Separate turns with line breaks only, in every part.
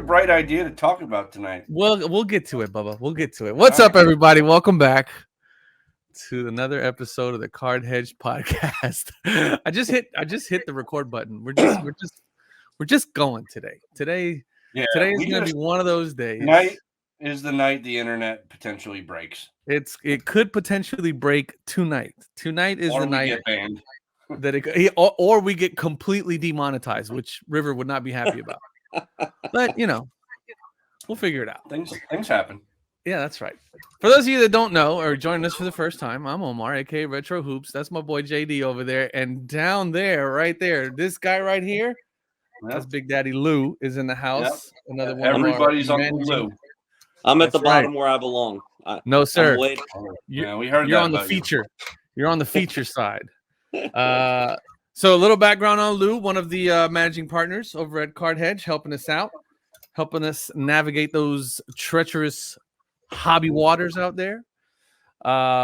bright idea to talk about tonight?
We'll get to it, Bubba. We'll get to it. What's up, everybody? Welcome back to another episode of the Card Hedge Podcast. I just hit the record button. We're just going today. Today is going to be one of those days.
Tonight is the night the internet potentially breaks.
It could potentially break tonight. Tonight is the night
get banned.
or we get completely demonetized, which River would not be happy about. But we'll figure it out.
Things happen.
Yeah, that's right. For those of you that don't know or joining us for the first time, I'm Omar, aka Retro Hoops. That's my boy JD over there, and down there, right there, this guy right here. That's Big Daddy Lou is in the house. Yep. Another one.
Everybody's on Lou.
I'm at the bottom where I belong.
No, sir.
We heard
you're on the feature. You're on the feature side. So a little background on Lou, one of the managing partners over at Card Hedge, helping us out, helping us navigate those treacherous hobby waters out there.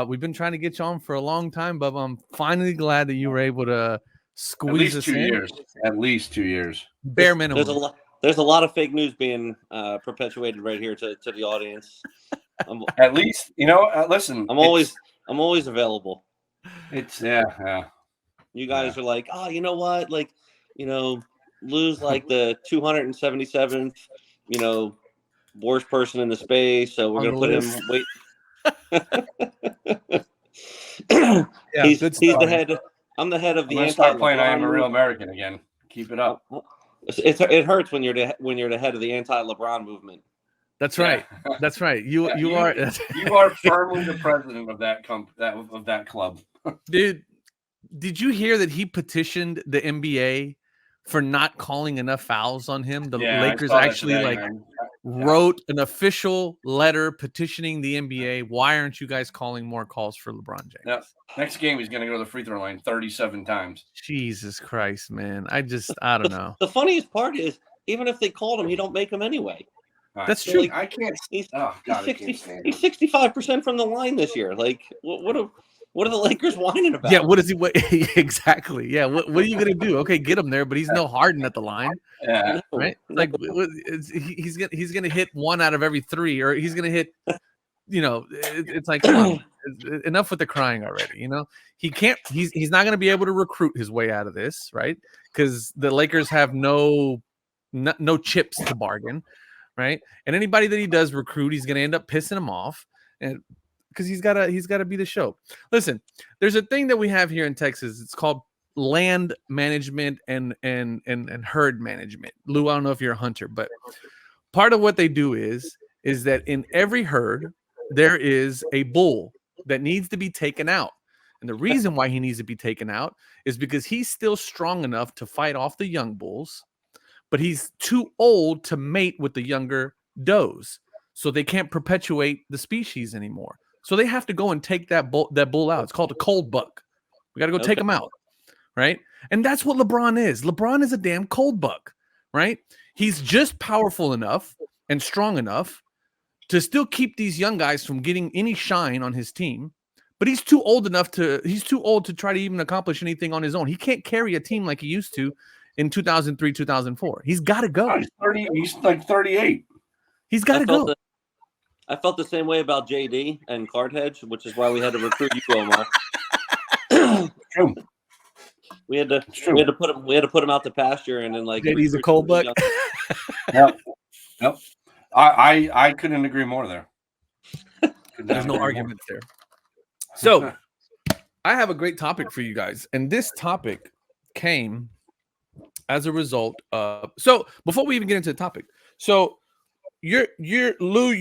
We've been trying to get you on for a long time, but I'm finally glad that you were able to squeeze us in.
At least 2 years.
Bare minimum.
There's a lot of fake news being perpetuated right here to the audience.
At least, listen.
I'm always available.
It's yeah.
You guys are like, oh, you know what? Like, Lou's like the 277th, worst person in the space, so we're gonna put him. Wait.
Yeah,
he's the head. I'm the head of the.
I'm start playing. I Am a Real American again. Keep it up.
It hurts when you're the head of the anti-LeBron movement.
That's right. Yeah. That's right. You are
you are firmly the president of that club.
Dude, did you hear that he petitioned the NBA for not calling enough fouls on him? The Lakers actually wrote an official letter petitioning the NBA. Why aren't you guys calling more calls for LeBron James?
Yep. Next game, he's going to go to the free throw line 37 times.
Jesus Christ, man. I don't know.
The funniest part is, even if they called him, you don't make him anyway.
That's true.
I can't.
He's 65% from the line this year. Like, what are the Lakers whining about?
Yeah, what is he? Exactly. Yeah, what are you gonna do? Okay, get him there, but he's no Harden at the line.
Yeah,
right. Like he's gonna hit one out of every three, or he's gonna hit. It's like, come on, enough with the crying already. He can't. He's not gonna be able to recruit his way out of this, right? Because the Lakers have no chips to bargain, right? And anybody that he does recruit, he's gonna end up pissing him off, and because he's gotta be the show. Listen, there's a thing that we have here in Texas. It's called land management and herd management. Lou, I don't know if you're a hunter, but part of what they do is that in every herd there is a bull that needs to be taken out. And the reason why he needs to be taken out is because he's still strong enough to fight off the young bulls, but he's too old to mate with the younger does. So they can't perpetuate the species anymore. So they have to go and take that bull out. It's called a cold buck. We got to go take him out, right? And that's what LeBron is. LeBron is a damn cold buck, right? He's just powerful enough and strong enough to still keep these young guys from getting any shine on his team, but he's too old to try to even accomplish anything on his own. He can't carry a team like he used to in 2003, 2004. He's got to go.
He's like 38.
He's got to go.
I felt the same way about JD and Card Hedge, which is why we had to recruit you, Omar.
True.
We had to put him out to pasture, and then
JD's a cold buck.
Yep. I couldn't agree more there.
There's no arguments there. So I have a great topic for you guys, and this topic came as a result of. So before we even get into the topic, You're Lou.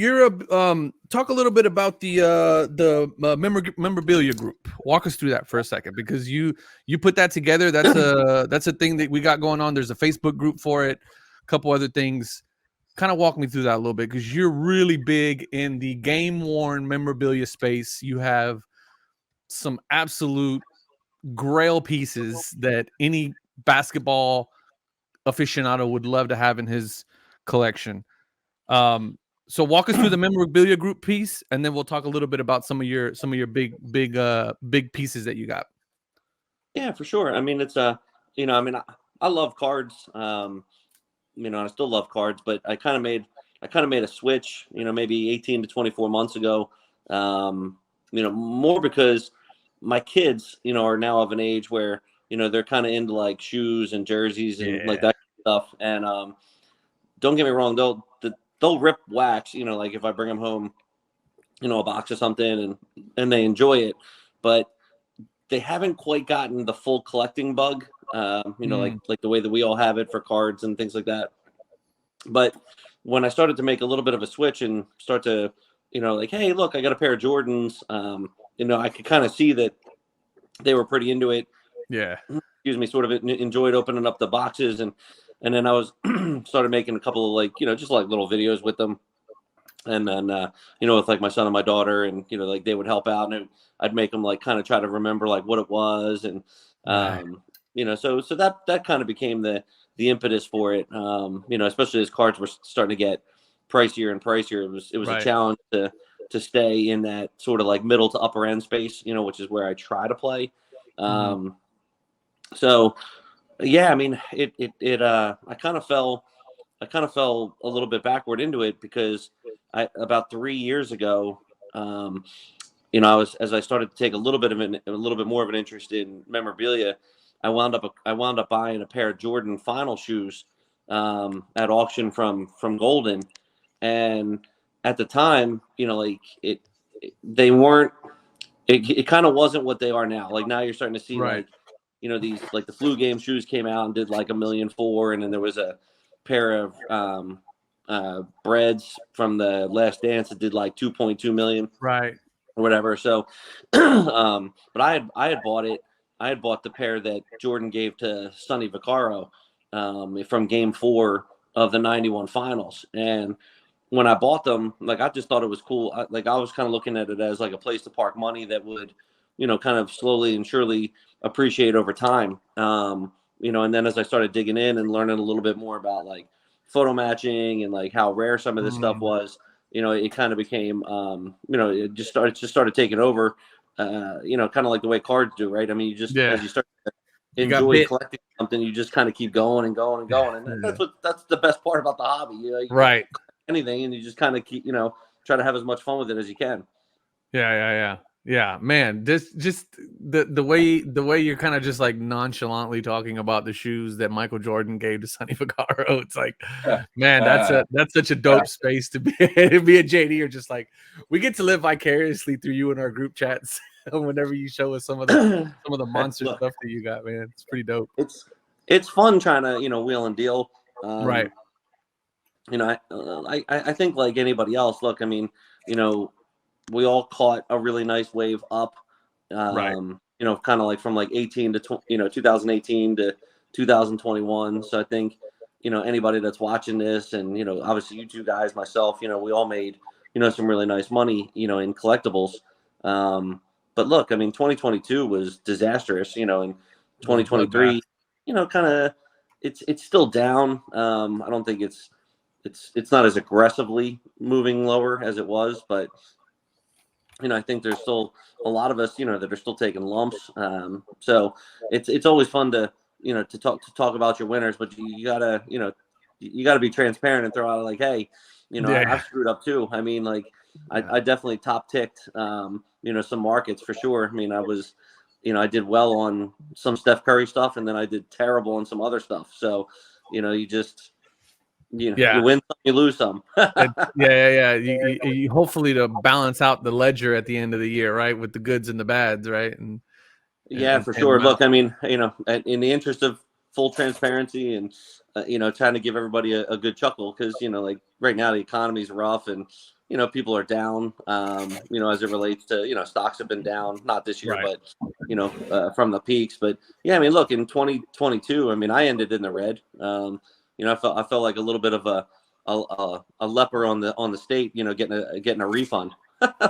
Talk a little bit about the memorabilia group. Walk us through that for a second, because you put that together. That's a thing that we got going on. There's a Facebook group for it. A couple other things. Kind of walk me through that a little bit, because you're really big in the game worn memorabilia space. You have some absolute grail pieces that any basketball aficionado would love to have in his collection. So walk us through the memorabilia group piece, and then we'll talk a little bit about some of your big pieces that you got.
Yeah, for sure. I mean, it's I love cards. you know, I still love cards, but I kind of made a switch, you know, maybe 18 to 24 months ago. You know, more because my kids, you know, are now of an age where, you know, they're kind of into like shoes and jerseys and like that stuff. And don't get me wrong, they'll rip wax, you know, like if I bring them home, you know, a box or something and they enjoy it, but they haven't quite gotten the full collecting bug, you know, like the way that we all have it for cards and things like that. But when I started to make a little bit of a switch and start to, you know, like, hey, look, I got a pair of Jordans, you know, I could kind of see that they were pretty into it.
Yeah.
Excuse me, sort of enjoyed opening up the boxes. And then I was started making a couple of like, you know, just like little videos with them. And then, you know, with like my son and my daughter and, you know, like they would help out and I'd make them like kind of try to remember like what it was. And, you know, so that kind of became the impetus for it. You know, especially as cards were starting to get pricier and pricier. It was a challenge to stay in that sort of like middle to upper end space, you know, which is where I try to play. So yeah, I mean, I kind of fell a little bit backward into it because about 3 years ago, you know, as I started to take a little bit more of an interest in memorabilia, I wound up buying a pair of Jordan final shoes at auction from Golden, and at the time, you know, like they weren't. It kind of wasn't what they are now. Like now, you're starting to see like, you know, these like the Flu Game shoes came out and did like $1.4 million, and then there was a pair of breads from the Last Dance that did like 2.2 million,
right,
or whatever. So, but I had bought it. I had bought the pair that Jordan gave to Sonny Vaccaro from Game 4 of the '91 Finals, and when I bought them, like I just thought it was cool. I was kind of looking at it as like a place to park money that would, you know, kind of slowly and surely appreciate over time. You know, and then as I started digging in and learning a little bit more about like photo matching and like how rare some of this stuff was, you know, it kind of became, you know, it just started taking over, you know, kind of like the way cards do, right? I mean, as you start to enjoy collecting something, you just kind of keep going and going and going. And that's the best part about the hobby. You know, you can anything and you just kind of keep, you know, try to have as much fun with it as you can.
Yeah, man, this just the way you're kind of just like nonchalantly talking about the shoes that Michael Jordan gave to Sonny Vaccaro. It's like, man, that's such a dope space to be a JD. You're just like, we get to live vicariously through you in our group chats whenever you show us some of the monster stuff that you got, man. It's pretty dope.
It's fun trying to, you know, wheel and deal.
Right.
You know, I think like anybody else, look, I mean, you know, we all caught a really nice wave up, you know, kind of like from like 18 to, you know, 2018 to 2021. So I think, you know, anybody that's watching this and, you know, obviously you two guys, myself, you know, we all made, you know, some really nice money, you know, in collectibles. But look, I mean, 2022 was disastrous, you know, and 2023, you know, kind of, it's still down. I don't think it's not as aggressively moving lower as it was, but you know, I think there's still a lot of us, you know, that are still taking lumps. So it's always fun to, you know, to talk about your winners, but you gotta, you know, you gotta be transparent and throw out like, hey, you know, I've screwed up too. I mean, like I definitely top ticked, you know, some markets for sure. I mean, I was, you know, I did well on some Steph Curry stuff and then I did terrible on some other stuff. So, you know, you just, you know, you win some, you lose some.
You hopefully to balance out the ledger at the end of the year, right, with the goods and the bads, right? And
for sure. Look, I mean, you know, in the interest of full transparency and you know, trying to give everybody a good chuckle because you know, like right now the economy's rough and you know people are down. You know, as it relates to you know stocks have been down, not this year, but you know from the peaks. But yeah, I mean, look in 2022, I mean, I ended in the red. You know, I felt like a little bit of a leper on the state, you know, getting a refund,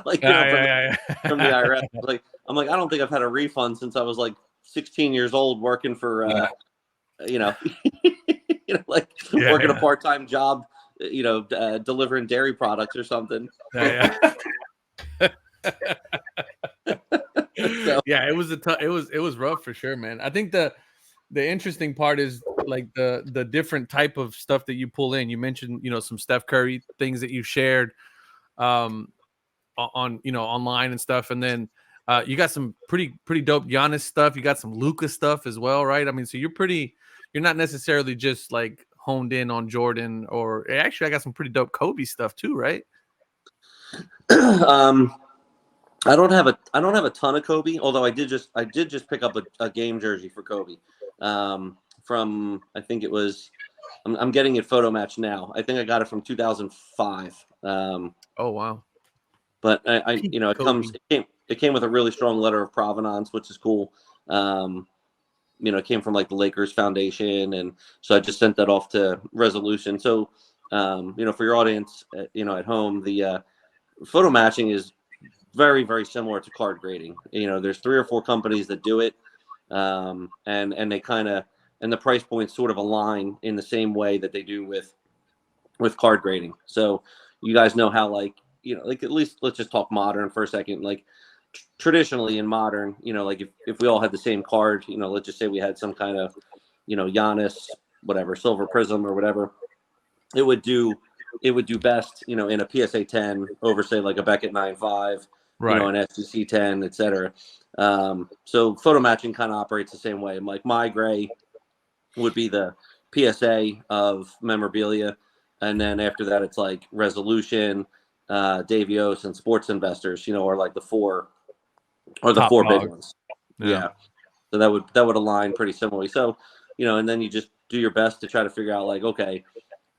like you know, from the IRS. Like I'm like I don't think I've had a refund since I was like 16 years old working for you know, you know, like working a part-time job, you know, delivering dairy products or something.
So. Yeah, it was rough for sure, man. I think the interesting part is like the different type of stuff that you pull in. You mentioned, some Steph Curry things that you shared on online and stuff, and then you got some pretty dope Giannis stuff. You got some Luka stuff as well, right? I mean, so you're not necessarily just like honed in on Jordan, or actually I got some pretty dope Kobe stuff too, right?
I don't have a ton of Kobe, although I did just pick up a game jersey for Kobe from, I think it was, I'm getting it photo matched now. I think I got it from 2005.
Oh wow!
But it came with a really strong letter of provenance, which is cool. It came from like the Lakers Foundation, and so I just sent that off to Resolution. So for your audience, at home, the photo matching is very, very similar to card grading. There's 3 or 4 companies that do it, and they and the price points sort of align in the same way that they do with card grading. So you guys know how, like at least let's just talk modern for a second. Like traditionally in modern, like if we all had the same card, let's just say we had some kind of, Giannis, whatever, silver prism or whatever, it would do best, in a PSA 10 over, say, like a Beckett 9.5,
right,
an SGC 10, etc. So photo matching kind of operates the same way. Like my gray would be the PSA of memorabilia, and then after that it's like Resolution, Davios, and Sports Investors, are like the 4
Top
big
dog.
ones. Yeah. So that would align pretty similarly. So, and then you just do your best to try to figure out, like, okay,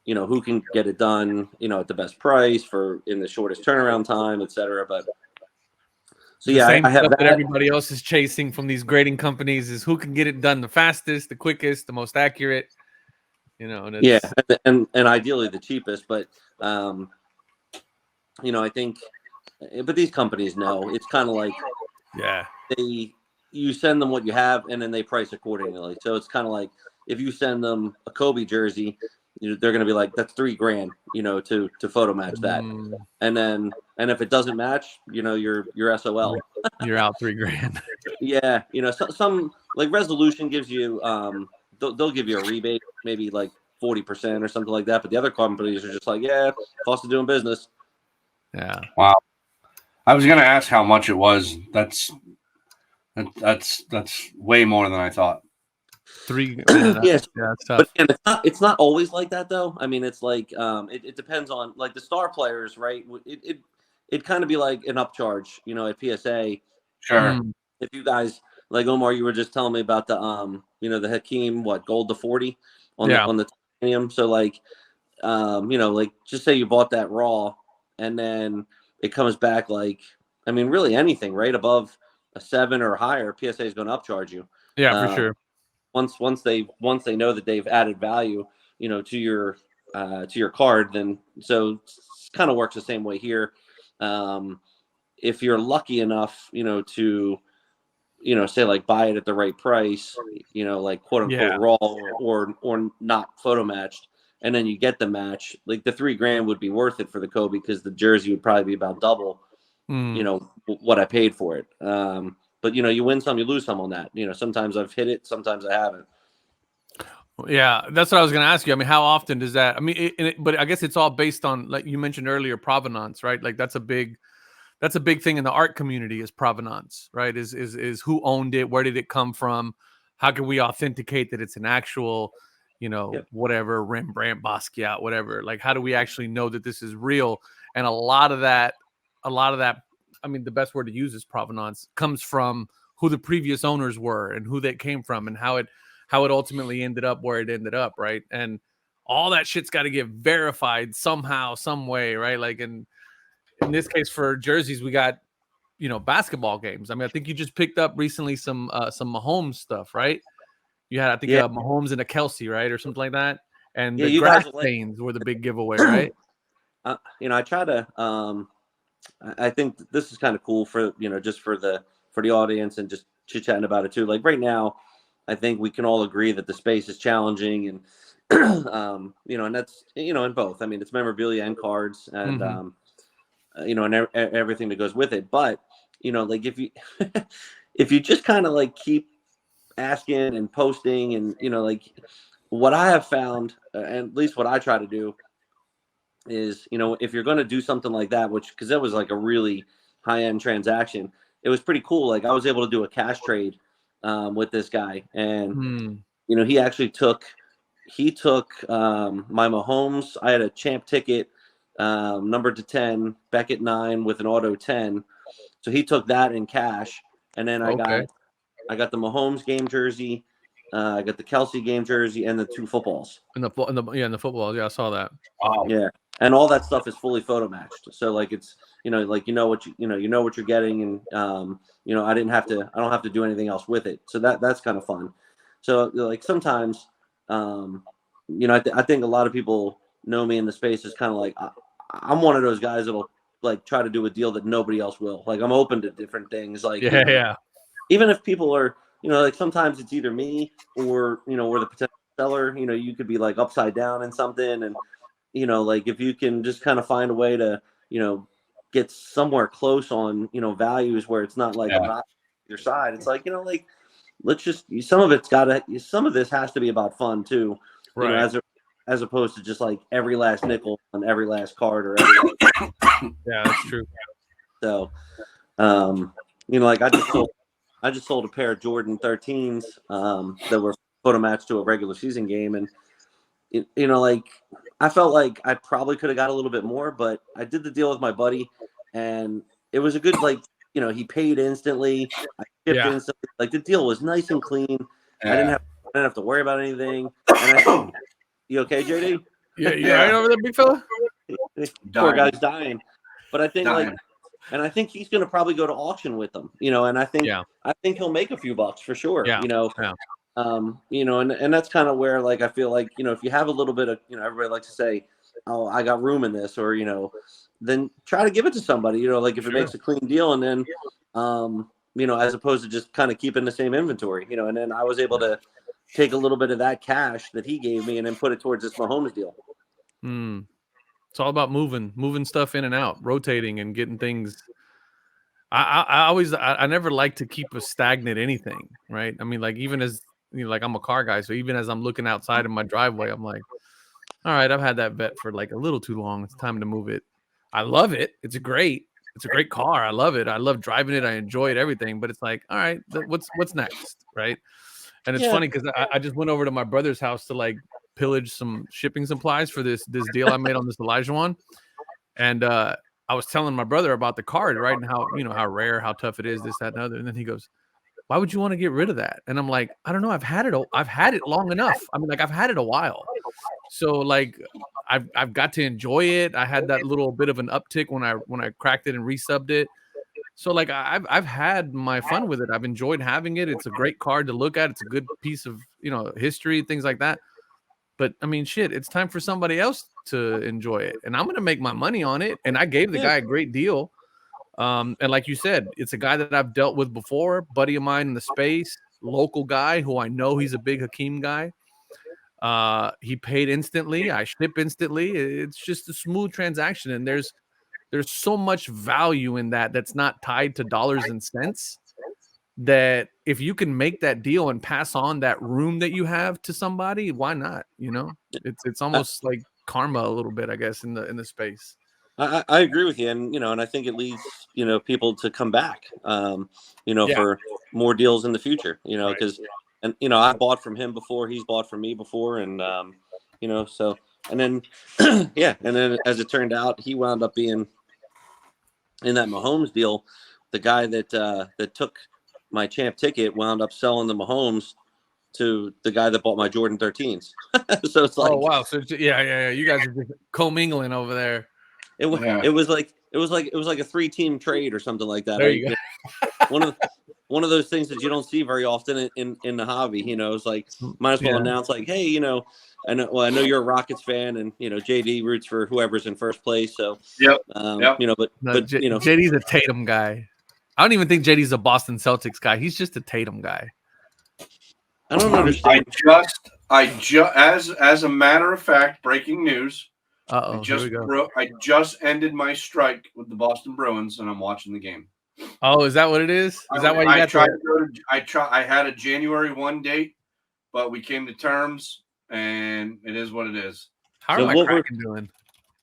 who can get it done, at the best price in the shortest turnaround time, etc. But so
the same
I have
stuff that
that.
everybody else is chasing from these grading companies is who can get it done the fastest, the quickest, the most accurate. And
and ideally the cheapest, but I think, but these companies know it's kind of like, you send them what you have, and then they price accordingly. So it's kind of like if you send them a Kobe jersey, they're going to be like, that's $3,000, to photo match that. And if it doesn't match, you're SOL.
You're out $3,000.
Yeah. Some like Resolution gives you, they'll give you a rebate, maybe like 40% or something like that. But the other companies are just like, yeah, cost of doing business.
Yeah.
Wow. I was going to ask how much it was. That's way more than I thought.
Yes, but it's not always like that, though. I mean, it's like it depends on, like, the star players, right? It kind of be like an upcharge, at PSA.
Sure.
If you guys, like Omar, you were just telling me about the the Hakeem, gold to 40 on the titanium. So like, like, just say you bought that raw, and then it comes back, like, I mean, really anything right above a 7 or higher, PSA is going to upcharge you.
Yeah, for sure.
Once they know that they've added value, to your card, then so it kind of works the same way here. If you're lucky enough, to, say, like, buy it at the right price, like, quote unquote raw or not photo matched, and then you get the match, like, the $3,000 would be worth it for the Kobe, because the jersey would probably be about double, what I paid for it. But you win some, you lose some on that. Sometimes I've hit it, sometimes I haven't.
Yeah, that's what I was going to ask you. I mean, how often does that? I mean, but I guess it's all based on, like you mentioned earlier, provenance, right? Like that's a big thing in the art community, is provenance, right? Is who owned it, where did it come from, how can we authenticate that it's an actual, whatever, Rembrandt, Basquiat, whatever. Like, how do we actually know that this is real? And a lot of that. I mean, the best word to use is provenance, comes from who the previous owners were and who that came from and how it ultimately ended up where it ended up, right? And all that shit's got to get verified somehow, some way, right? Like in this case for jerseys, we got, basketball games. I mean, I think you just picked up recently some Mahomes stuff, right? You had, I think, Mahomes and a Kelsey, right, or something like that. And the grass stains were the big giveaway, right?
I try to. I think this is kind of cool for, just for the audience and just chit-chatting about it too. Like right now, I think we can all agree that the space is challenging, and and that's, in both. I mean, it's memorabilia and cards, and and everything that goes with it. But like, if you if you just kind of like keep asking and posting, and like, what I have found, and at least what I try to do, is, if you're going to do something like that, because that was like a really high end transaction, it was pretty cool. Like I was able to do a cash trade with this guy, and he actually took my Mahomes. I had a champ ticket numbered to 10, Beckett 9 with an auto 10, so he took that in cash, and then I got the Mahomes game jersey. I got the Kelsey game jersey and the 2 footballs.
In the footballs. Yeah, I saw that.
Wow.
Yeah, and all that stuff is fully photo matched. So like it's what you're getting, and I don't have to do anything else with it. So that's kind of fun. So like sometimes, I think a lot of people know me in the space is kind of like I'm one of those guys that'll like try to do a deal that nobody else will. Like I'm open to different things. Like even if people are. Like sometimes it's either me or, or the potential seller, you could be like upside down in something. And, like if you can just kind of find a way to, get somewhere close on, values where it's not like I'm not your side. It's like, like let's just, some of this has to be about fun too,
right?
As opposed to just like every last nickel on every last card or
yeah, that's true.
So, like I just sold a pair of Jordan 13s that were photo matched to a regular season game. And, like I felt like I probably could have got a little bit more, but I did the deal with my buddy and it was a good, like, he paid instantly. I shipped instantly. Like the deal was nice and clean. I didn't have to worry about anything. And you okay, JD?
Yeah. Right over there, big fella?
Poor guy's dying. But I think and I think he's going to probably go to auction with them, and I think he'll make a few bucks for sure, and that's kind of where, like, I feel like, if you have a little bit of, everybody likes to say, oh, I got room in this, or, then try to give it to somebody, like if it makes a clean deal, and then, as opposed to just kind of keeping the same inventory, and then I was able to take a little bit of that cash that he gave me and then put it towards this Mahomes deal.
It's all about moving stuff in and out, rotating and getting things. I never like to keep a stagnant anything, right? I mean, like even as like I'm a car guy, so even as I'm looking outside in my driveway, I'm like, all right, I've had that vet for like a little too long. It's time to move it. I love it. It's a great car. I love it. I love driving it. I enjoy it, everything. But it's like, all right, what's next, right? And it's funny because I just went over to my brother's house to like pillage some shipping supplies for this deal I made on this Elijah one, and I was telling my brother about the card, right, and how how rare, how tough it is, this, that, and other. And then he goes, "Why would you want to get rid of that?" And I'm like, "I don't know. I've had it long enough. I mean, like I've had it a while, so like I've got to enjoy it. I had that little bit of an uptick when I cracked it and resubbed it." So like I've had my fun with it. I've enjoyed having it. It's a great card to look at. It's a good piece of history, things like that. But I mean, shit, it's time for somebody else to enjoy it, and I'm gonna make my money on it. And I gave the guy a great deal. And like you said, it's a guy that I've dealt with before, buddy of mine in the space, local guy who I know he's a big Hakeem guy. He paid instantly. I ship instantly. It's just a smooth transaction, and there's so much value in that that's not tied to dollars and cents, that if you can make that deal and pass on that room that you have to somebody, why not? It's almost like karma a little bit, I guess, in the space.
I agree with you, and I think it leads people to come back, for more deals in the future, because I bought from him before, he's bought from me before, and so, and then and then as it turned out, he wound up being in that Mahomes deal. The guy that took my champ ticket wound up selling the Mahomes to the guy that bought my Jordan 13s. So it's like,
oh wow, so yeah, you guys are just commingling over there.
It was like a 3-team trade or something like that.
There you
go. One of those things that you don't see very often in the hobby. It's like, might as well announce like, hey, I know you're a Rockets fan, and JD roots for whoever's in first place. So but
JD's a Tatum guy. I don't even think JD's a Boston Celtics guy. He's just a Tatum guy.
I don't understand.
As a matter of fact, breaking news.
I
just ended my strike with the Boston Bruins, and I'm watching the game.
Oh, is that what it is? Is that why you got
I had a January 1 date, but we came to terms. and it is what it is.
How
So
are my
what
Kraken doing?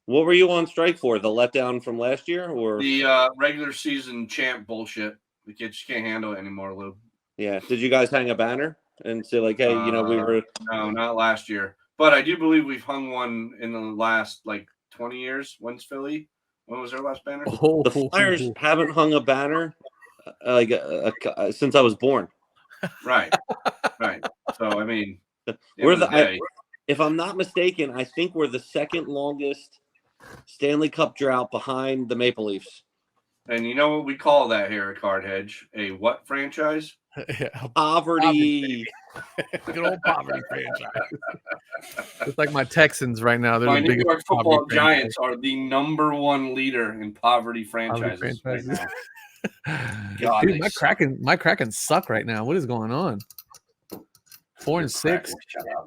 What were you on strike for? The letdown from last year, or
The regular season champ bullshit? The kids can't handle it anymore, Lou.
yeah? Did you guys hang a banner and say like, hey, we were?
No, not last year, but I do believe we've hung one in the last 20 years. When's Philly? When was their last banner?
The Flyers haven't hung a banner since I was born.
Right. So I mean,
if I'm not mistaken, I think we're the second longest Stanley Cup drought behind the Maple Leafs.
And you know what we call that here at Card Hedge? A what franchise?
Poverty.
Good old poverty franchise. It's like my Texans right now. They're
My
the
New
biggest
York Football
poverty
Giants are the number one leader in poverty franchises. Right now. God,
dude, my Kraken suck right now. What is going on? 4-6.
Shut up.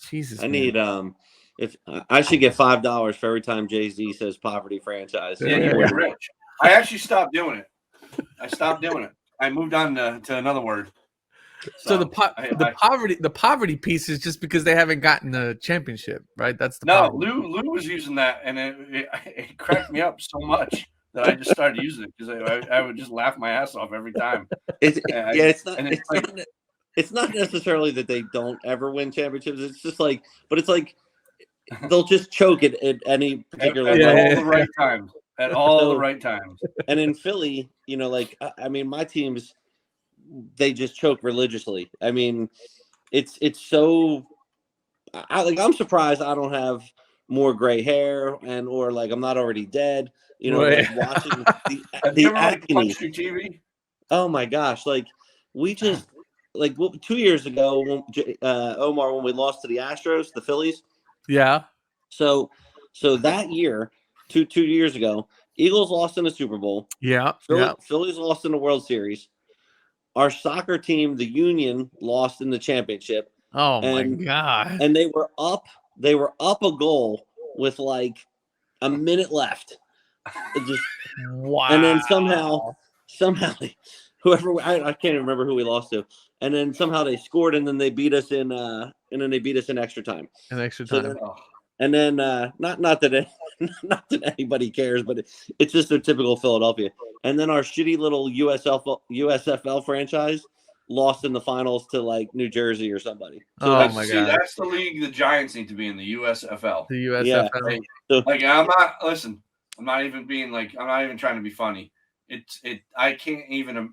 Jesus,
I need if I should get $5 for every time Jay-Z says poverty franchise.
Yeah, you're rich. I actually stopped doing it. I moved on to another word.
So the poverty piece is just because they haven't gotten the championship, right? That's the
poverty. Lou was using that, and it cracked me up so much that I just started using it because I would just laugh my ass off every time.
It's not necessarily that they don't ever win championships. It's just they'll just choke it at any particular
all the right times. At all the right times. And
in Philly, my teams, they just choke religiously. I mean, it's so. I'm surprised I don't have more gray hair or I'm not already dead. Watching the agony.
TV?
Oh my gosh! We just 2 years ago, Omar, when we lost to the Astros, the Phillies.
Yeah.
So that year, two years ago, Eagles lost in the Super Bowl.
Yeah.
Phillies lost in the World Series. Our soccer team, the Union, lost in the championship.
Oh my God!
And they were up a goal with a minute left.
Wow!
And then somehow, whoever I can't even remember who we lost to. And then somehow they scored, and then they beat us in extra time. And then not that anybody cares, but it's just their typical Philadelphia. And then our shitty little USFL franchise lost in the finals to New Jersey or somebody.
So God, that's the league the Giants need to be in, the USFL.
The USFL.
Yeah. I'm not even trying to be funny. I can't even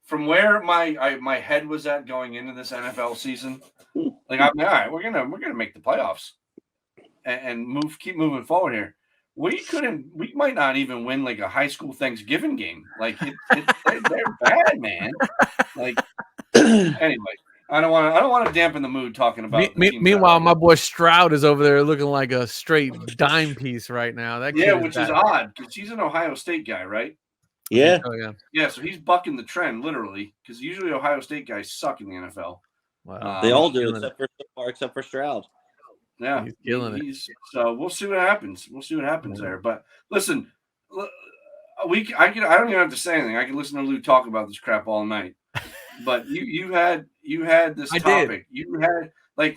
from where my head was at going into this NFL season. All right, we're gonna make the playoffs and keep moving forward here. We might not even win a high school Thanksgiving game. They're bad, man. Anyway, I don't want to dampen the mood talking about.
Meanwhile, my boy Stroud is over there looking like a straight dime piece right now.
Which is odd because he's an Ohio State guy, right?
Yeah.
Oh, yeah.
Yeah, so he's bucking the trend literally because usually Ohio State guys suck in the NFL.
Wow. They all do except for Stroud.
Yeah,
he's killing it.
So we'll see what happens. There. But listen, I don't even have to say anything. I can listen to Lou talk about this crap all night. But you had this topic. You had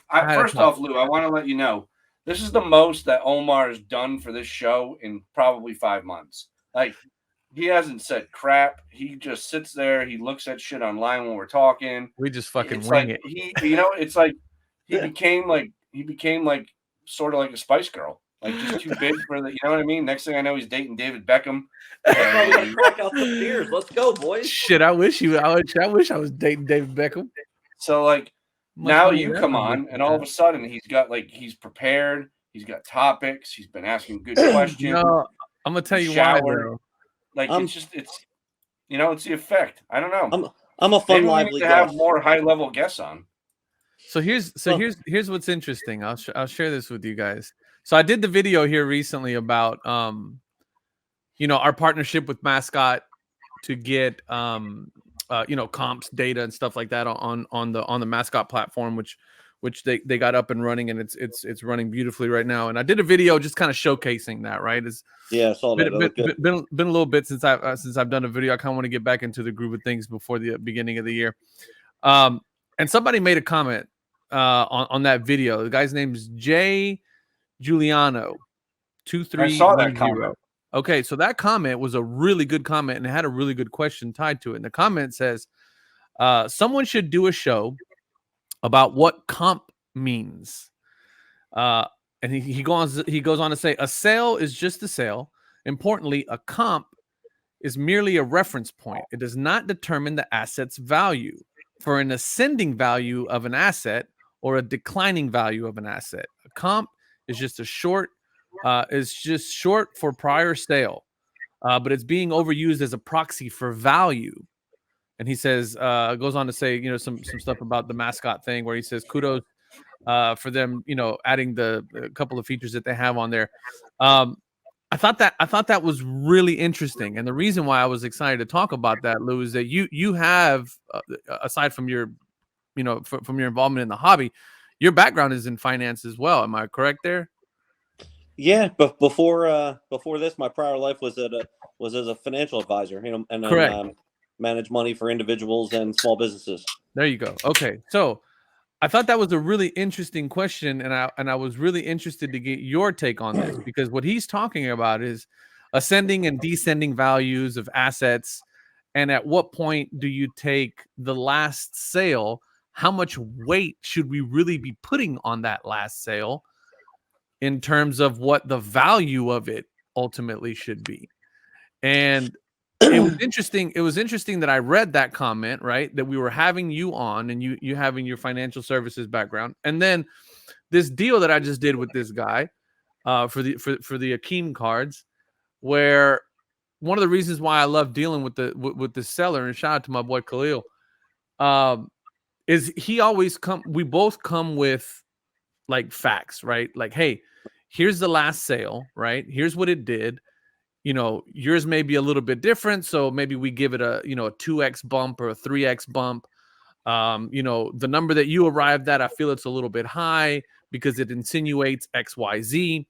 first off, Lou, I want to let you know this is the most that Omar has done for this show in probably 5 months. He hasn't said crap. He just sits there. He looks at shit online when we're talking.
We just fucking wing it.
He became sort of like a Spice Girl, just too big for the. You know what I mean? Next thing I know, he's dating David Beckham.
Crack out the beers. Let's go, boys.
Shit, I wish I was dating David Beckham.
So now you come on, and all of a sudden he's got he's prepared. He's got topics. He's been asking good questions.
No, I'm gonna tell you why, bro.
It's the effect. I don't know.
I'm a fun, lively
guy. Have more high level guests on.
So here's what's interesting. I'll share this with you guys. So I did the video here recently about our partnership with Mascot to get comps data and stuff like that on the Mascot platform, which they got up and running, and it's running beautifully right now. And I did a video just kind of showcasing that, right?
I saw that.
Been a little bit since I've done a video. I kind of want to get back into the groove of things before the beginning of the year. And somebody made a comment on that video. The guy's name is Jay Giuliano,
I saw that
2310.
comment.
Okay, so that comment was a really good comment, and it had a really good question tied to it. And the comment says, someone should do a show about what comp means. And he goes on to say, a sale is just a sale. Importantly, a comp is merely a reference point. It does not determine the asset's value. For an ascending value of an asset or a declining value of an asset, a comp is just short for prior sale, but it's being overused as a proxy for value. And he says, goes on to say, some stuff about the mascot thing, where he says kudos for them, adding the couple of features that they have on there. I thought that was really interesting, and the reason why I was excited to talk about that, Lou, is that you have, aside from your, from your involvement in the hobby, your background is in finance as well. Am I correct there?
Yeah, but before this, my prior life was as a financial advisor, and then manage money for individuals and small businesses.
There you go. Okay, so I thought that was a really interesting question, and I was really interested to get your take on this, because what he's talking about is ascending and descending values of assets, and at what point do you take the last sale? How much weight should we really be putting on that last sale in terms of what the value of it ultimately should be? And it was interesting. It was interesting that I read that comment, right? That we were having you on, and you having your financial services background, and then this deal that I just did with this guy for the Akeem cards, where one of the reasons why I love dealing with the seller, and shout out to my boy Khalil, is he always we both come with like facts, right? Like, hey, here's the last sale, right? Here's what it did. Yours may be a little bit different, so maybe we give it a 2x bump or a 3x bump. The number that you arrived at, I feel it's a little bit high because it insinuates XYZ,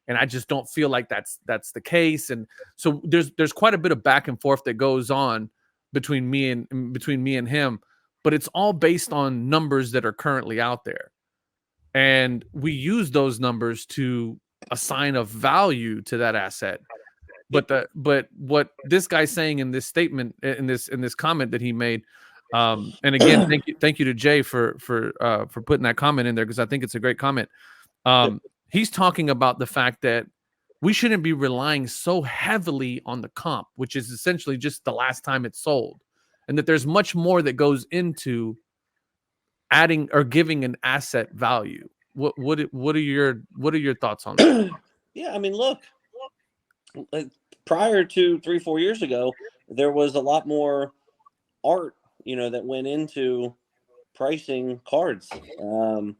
and I just don't feel like that's the case. And so there's quite a bit of back and forth that goes on between me and him, but it's all based on numbers that are currently out there, and we use those numbers to assign a value to that asset. But what this guy's saying in this statement, in this comment that he made, and again, thank you to Jay for putting that comment in there, because I think it's a great comment. He's talking about the fact that we shouldn't be relying so heavily on the comp, which is essentially just the last time it's sold, and that there's much more that goes into adding or giving an asset value. What are your thoughts on that?
Yeah, I mean, look. Prior to 3-4 years ago, there was a lot more art, that went into pricing cards, than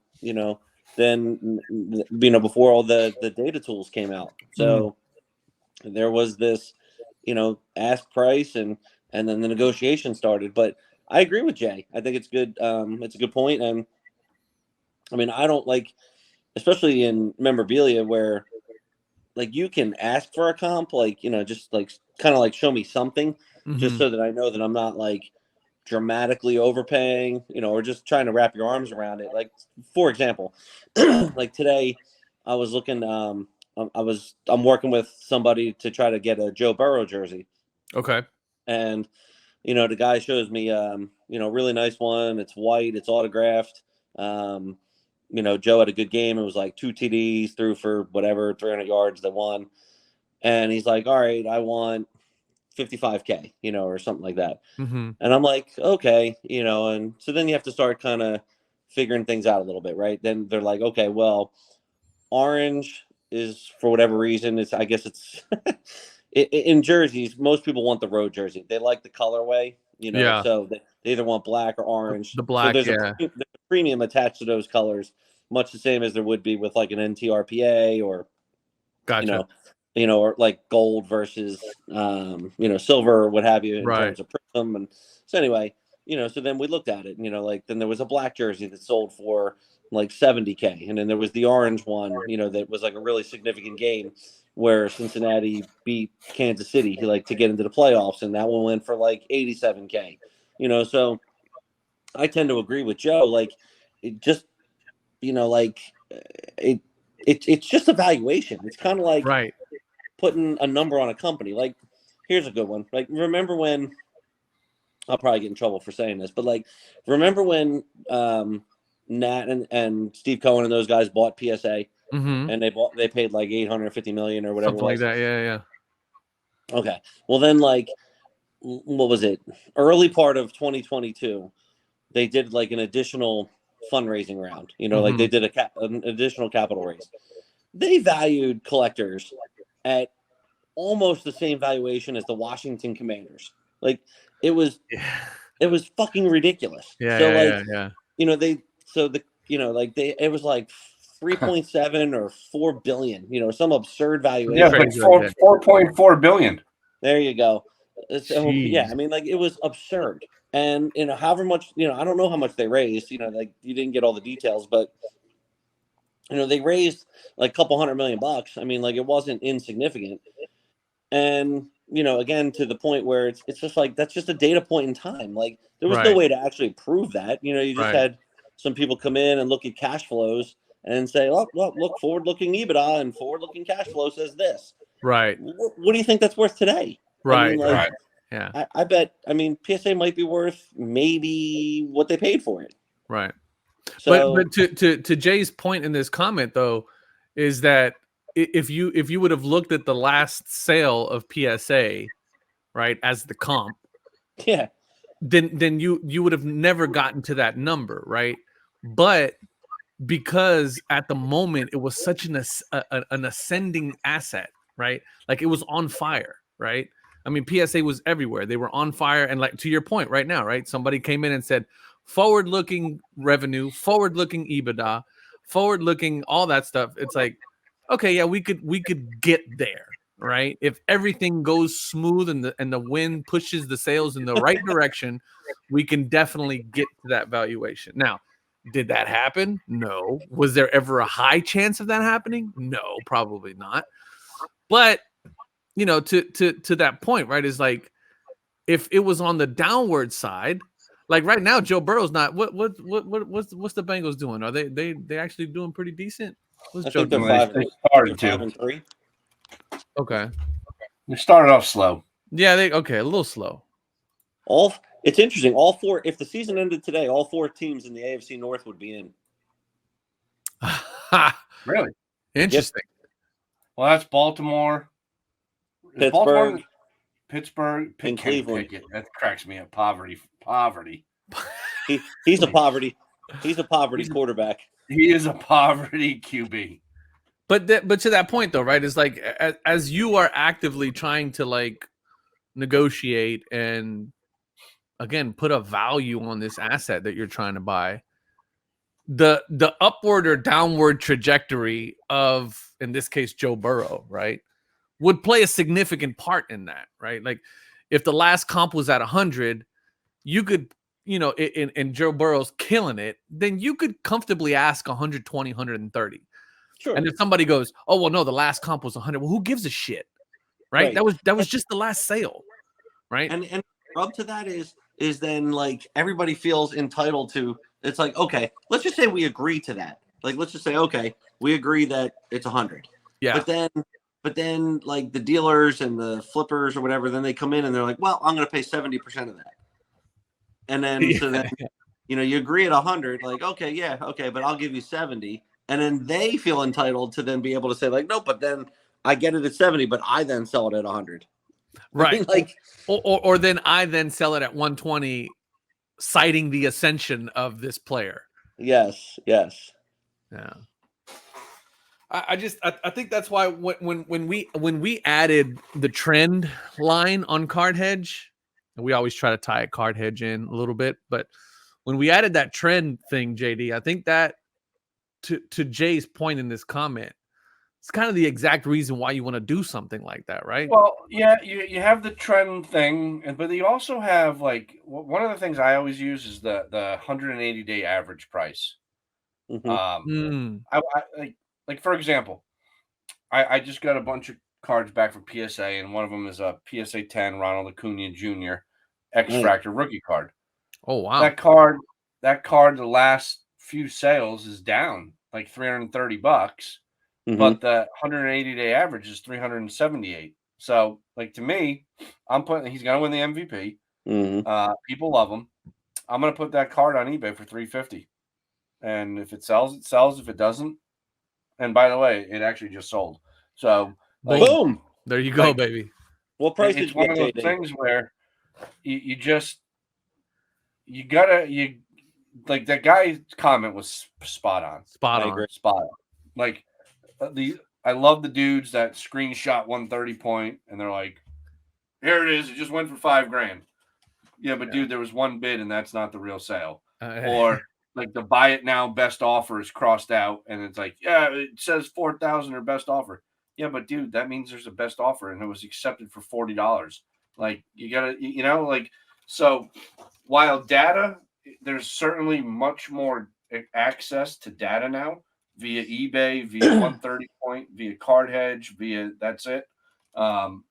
before all the data tools came out. So there was this, ask price, and then the negotiation started. But I agree with Jay. I think it's good. It's a good point. And I mean, I don't like, especially in memorabilia, where like you can ask for a comp, like, just like kind of like show me something, just so that I know that I'm not like dramatically overpaying, or just trying to wrap your arms around it. Like, for example, like today I was looking, I'm working with somebody to try to get a Joe Burrow jersey.
Okay.
And, the guy shows me, really nice one. It's white, it's autographed. Joe had a good game. It was like 2 TDs, threw for whatever, 300 yards, they won. And he's like, all right, I want $55K, or something like that. And I'm like, okay, and so then you have to start kind of figuring things out a little bit, right? Then they're like, okay, well, orange is, for whatever reason, I guess it's in jerseys, most people want the road jersey. They like the colorway, so they either want black or orange.
The black,
so there's a premium attached to those colors, much the same as there would be with like an NTRPA or,
gotcha.
Or like gold versus, silver or what have you in terms of prism. And so anyway, so then we looked at it, like then there was a black jersey that sold for like $70K. And then there was the orange one, that was like a really significant game where Cincinnati beat Kansas City to get into the playoffs. And that one went for like $87K, so I tend to agree with Joe. Like, it just like it's just a valuation. It's kind of like
right.
putting a number on a company. Like, here's a good one. Like, remember when? I'll probably get in trouble for saying this, but like, remember when Nat and Steve Cohen and those guys bought PSA, and they paid like $850 million or whatever,
something like that. Yeah.
Okay, well then, like, what was it? Early part of 2022, they did like an additional fundraising round. Like they did an additional capital raise. They valued collectors at almost the same valuation as the Washington Commanders. Like, it was fucking ridiculous.
Yeah.
It was like 3.7 or 4 billion, some absurd valuation.
Yeah, like 4.4 billion.
There you go. So, yeah, I mean, like, it was absurd. And, however much, I don't know how much they raised, like, you didn't get all the details, but, they raised like a couple $100 million. I mean, like, it wasn't insignificant. And, again, to the point where it's just like, that's just a data point in time. Like, there was no way to actually prove that. You just had some people come in and look at cash flows and say, look, forward-looking EBITDA and forward-looking cash flow says this.
Right.
What do you think that's worth today?
Right.
I mean, like,
right. Yeah.
I bet, PSA might be worth maybe what they paid for it.
Right.
So,
but to Jay's point in this comment, though, is that if you would have looked at the last sale of PSA, right, as the comp,
yeah,
then you would have never gotten to that number, right? But because at the moment it was such an ascending asset, right? Like, it was on fire, right? I mean, PSA was everywhere. They were on fire. And, like, to your point right now, right? Somebody came in and said, forward-looking revenue, forward-looking EBITDA, forward-looking all that stuff. It's like, okay, yeah, we could get there, right? If everything goes smooth and the wind pushes the sails in the right direction, we can definitely get to that valuation. Now, did that happen? No. Was there ever a high chance of that happening? No, probably not. But, to that point, right, is like, if it was on the downward side, like right now, Joe Burrow's not. What's the Bengals doing? Are they actually doing pretty decent? What's Joe doing?
They started
5-3.
Okay.
They started off slow.
Yeah, a little slow.
It's interesting. All four. If the season ended today, all four teams in the AFC North would be in.
Really
interesting.
Yep. Well, that's Baltimore, Pittsburgh,
and Cleveland.
That cracks me up. Poverty.
He's a poverty. He's a poverty quarterback.
He is a poverty QB.
But to that point, though, right, is like, as you are actively trying to, like, negotiate and, again, put a value on this asset that you're trying to buy, the upward or downward trajectory of, in this case, Joe Burrow, right, would play a significant part in that, right? Like, if the last comp was at 100, you could, and Joe Burrow's killing it, then you could comfortably ask 120, 130.
Sure.
And if somebody goes, oh, well, no, the last comp was 100. Well, who gives a shit? Right? That was just the last sale. Right.
And up to that is then, like, everybody feels entitled to, it's like, okay, let's just say we agree to that. Like, let's just say, okay, we agree that it's 100.
Yeah.
But then like the dealers and the flippers or whatever, then they come in and they're like, well, I'm going to pay 70% of that. And then, so then, you agree at 100, like, okay, but I'll give you 70. And then they feel entitled to then be able to say, like, no, but then I get it at 70, but I then sell it at 100.
Right.
I mean, like,
or then I then sell it at 120, citing the ascension of this player.
Yes.
Yeah. I think that's why when we added the trend line on Card Hedge, and we always try to tie a Card Hedge in a little bit, but when we added that trend thing, JD, I think that to Jay's point in this comment, it's kind of the exact reason why you want to do something like that, right?
Well, yeah, you have the trend thing, but you also have, like, one of the things I always use is the 180-day average price.
mm-hmm.
Like for example, I just got a bunch of cards back from PSA, and one of them is a PSA 10 Ronald Acuna Jr. X Fractor rookie card.
Oh wow!
That card, the last few sales is down like $330, but the 180-day average is 378. So, like, to me, he's gonna win the MVP. People love him. I'm gonna put that card on eBay for $350, and if it sells, it sells. If it doesn't, and by the way, it actually just sold. So, like,
boom,
there you go, baby.
What price did
it's
you
one
get,
of those
JD?
things where you gotta like, that guy's comment was spot on.
Spot on.
Like, I love the dudes that screenshot 130 point and they're like, here it is, it just went for $5,000. Yeah, but dude, there was one bid and that's not the real sale. Or like the buy it now best offer is crossed out and it's like, yeah, it says 4,000 or best offer. Yeah, but dude, that means there's a best offer and it was accepted for $40. Like, you gotta, like, so while there's certainly much more access to data now via eBay, via 130 point, via Card Hedge, that's it. The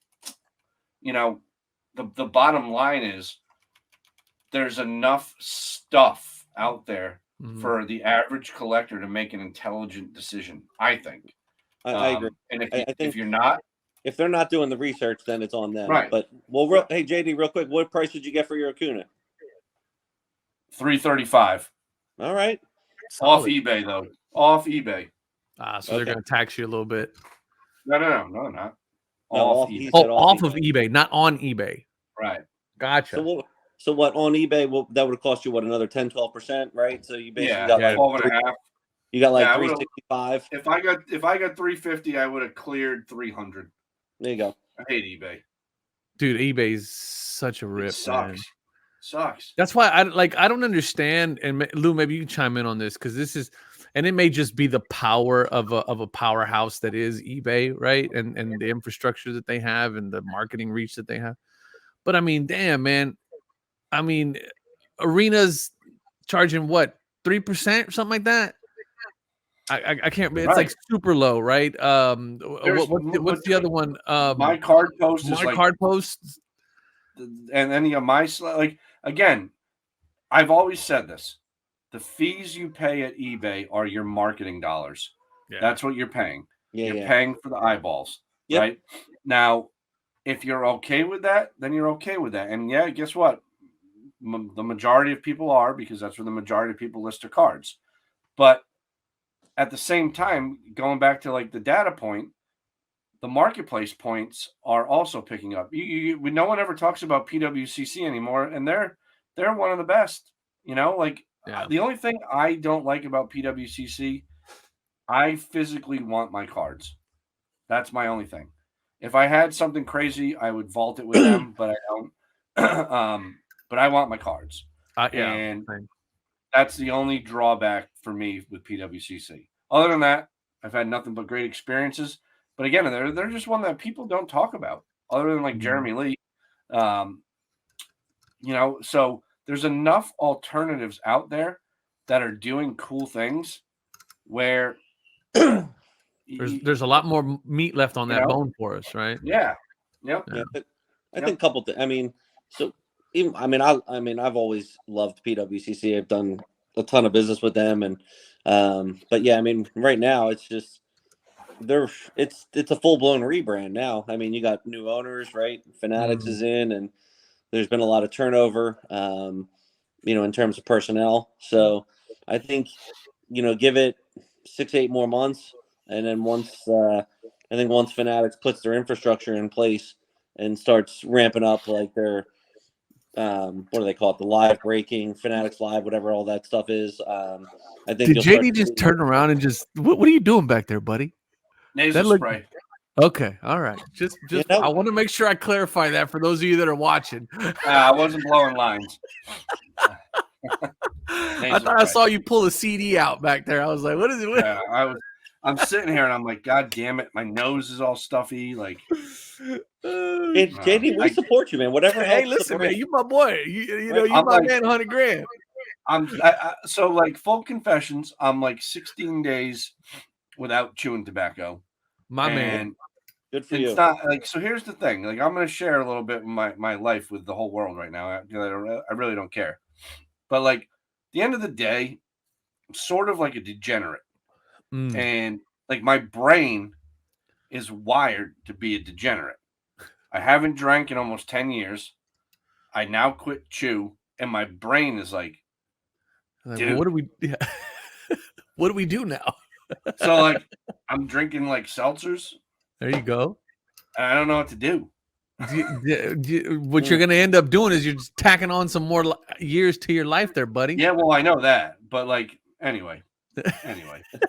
bottom line is there's enough stuff out there for the average collector to make an intelligent decision, I think.
I agree.
And
I think
if you're not,
if they're not doing the research, then it's on them.
Right.
But hey JD, real quick, what price did you get for your Acuna?
$335.
All right.
Off eBay though. Off eBay.
So they're gonna tax you a little bit.
No, not.
Off
eBay.
Off of eBay, not on eBay.
Right.
Gotcha.
So what on eBay? That would have cost you another 10-12%, right? So you basically got like
12.5.
You got like 365.
If I got 350, I would have cleared 300.
There you go.
I hate eBay.
Dude, eBay's such a rip.
It sucks.
Man.
Sucks.
That's why I don't understand. And Lou, maybe you can chime in on this because this is, and it may just be the power of a powerhouse that is eBay, right? And the infrastructure that they have and the marketing reach that they have. But I mean, damn, man. I mean, Arena's charging what, 3% or something like that. I can't. It's like super low, right? What's the other one?
My card post is
my card posts,
and any of my like, again. I've always said this: the fees you pay at eBay are your marketing dollars. Yeah. That's what you're paying. You're paying for the eyeballs, right? Now, if you're okay with that, then you're okay with that. And yeah, guess what? The majority of people are, because that's where the majority of people list their cards. But at the same time, going back to like the data point, the marketplace points are also picking up. No one ever talks about PWCC anymore, and they're one of the best. The only thing I don't like about PWCC, I physically want my cards. That's my only thing. If I had something crazy, I would vault it with them, but I don't. But I want my cards. And that's the only drawback for me with PWCC. Other than that, I've had nothing but great experiences. But again, they're just one that people don't talk about, other than like Jeremy Lee. So there's enough alternatives out there that are doing cool things where
there's a lot more meat left on that bone for us, right?
Yeah. Yep.
Yeah. I think a couple things. I mean, so even I've always loved PWCC. I've done a ton of business with them, and but yeah, I mean, right now it's just it's a full blown rebrand now. I mean, you got new owners, right? Fanatics is in, and there's been a lot of turnover, in terms of personnel. So I think, give it 6-8 more months, and then once Fanatics puts their infrastructure in place and starts ramping up like their what do they call it? The live breaking, Fanatics Live, whatever all that stuff is. I think.
Did JD just turn around and just what are you doing back there, buddy?
Nasal spray.
Okay, all right. Just I want to make sure I clarify that for those of you that are watching.
I wasn't blowing lines.
I thought I saw you pull a CD out back there. I was like, what is it?
Yeah, I'm sitting here and I'm like, God damn it, my nose is all stuffy. Like,
JD, we support you, man. Whatever.
Hey, listen, man, you my boy. You my like, man, $100,000.
So like full confessions. I'm like 16 days without chewing tobacco.
My man.
Good for you.
It's not like, so here's the thing. Like, I'm going to share a little bit of my life with the whole world right now. I really don't care. But like, at the end of the day, sort of like a degenerate.
Mm.
And like my brain is wired to be a degenerate. I haven't drank in almost 10 years. I now quit chew, and my brain is like,
well, what do we what do we do now?
So like I'm drinking like seltzers.
There you go.
And I don't know what to do.
What you're going to end up doing is you're just tacking on some more years to your life there, buddy.
Yeah, well, I know that. But like, anyway.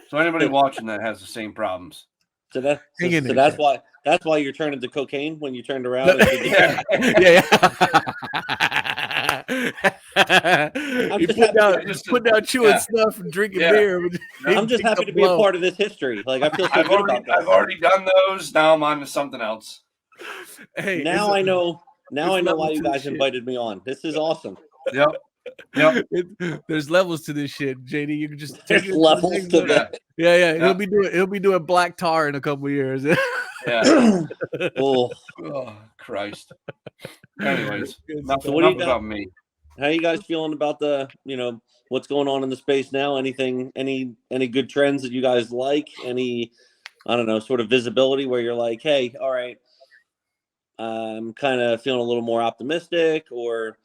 So anybody watching that has the same problems.
So that's why you're turning to cocaine when you turned around.
Yeah. He put down chewing stuff and drinking beer.
I'm just happy to be a part of this history. Like I feel so good about that.
I've already done those. Now I'm on to something else.
Hey, now I know why you guys invited me on. This is awesome.
Yep.
There's levels to this shit, JD. You can just
take levels to that.
Yeah. He'll be doing black tar in a couple of years.
Yeah. Oh, Christ. Anyways, enough about me.
How are you guys feeling about the what's going on in the space now? Anything, any good trends that you guys like? Any, I don't know, sort of visibility where you're like, hey, all right, I'm kind of feeling a little more optimistic, or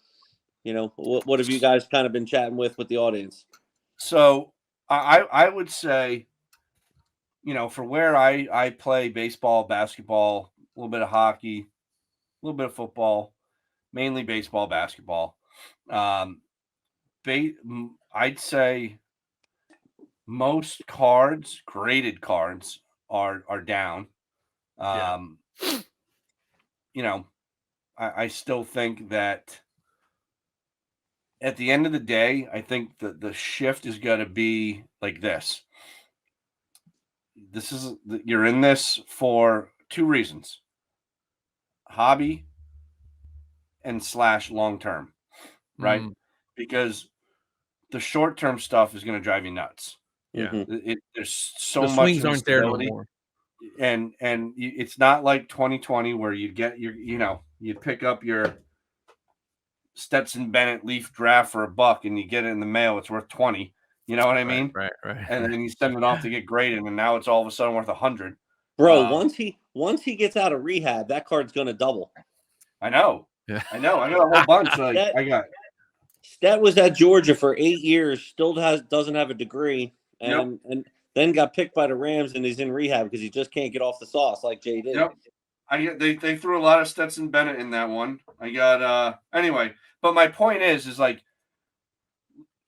what have you guys kind of been chatting with the audience?
So I would say, for where I play baseball, basketball, a little bit of hockey, a little bit of football, mainly baseball, basketball. I'd say most graded cards are down. I still think that at the end of the day, I think that the shift is going to be like this. You're in this for two reasons: hobby and / long-term, right? Because the short-term stuff is going to drive you nuts.
Yeah.
There's so
the
much
swings aren't there no more.
And it's not like 2020 where you get you pick up your Stetson Bennett Leaf draft for $1 and you get it in the mail, it's worth 20. You know what I mean?
Right.
And then you send it off to get graded, and now it's all of a sudden worth 100.
Bro, once he gets out of rehab, that card's gonna double.
I know. Yeah. I know. I got a whole bunch.
Stet was at Georgia for 8 years, still doesn't have a degree, and then got picked by the Rams, and he's in rehab because he just can't get off the sauce like Jay did.
Yep. They threw a lot of Stetson Bennett in that one. I got anyway, but my point is like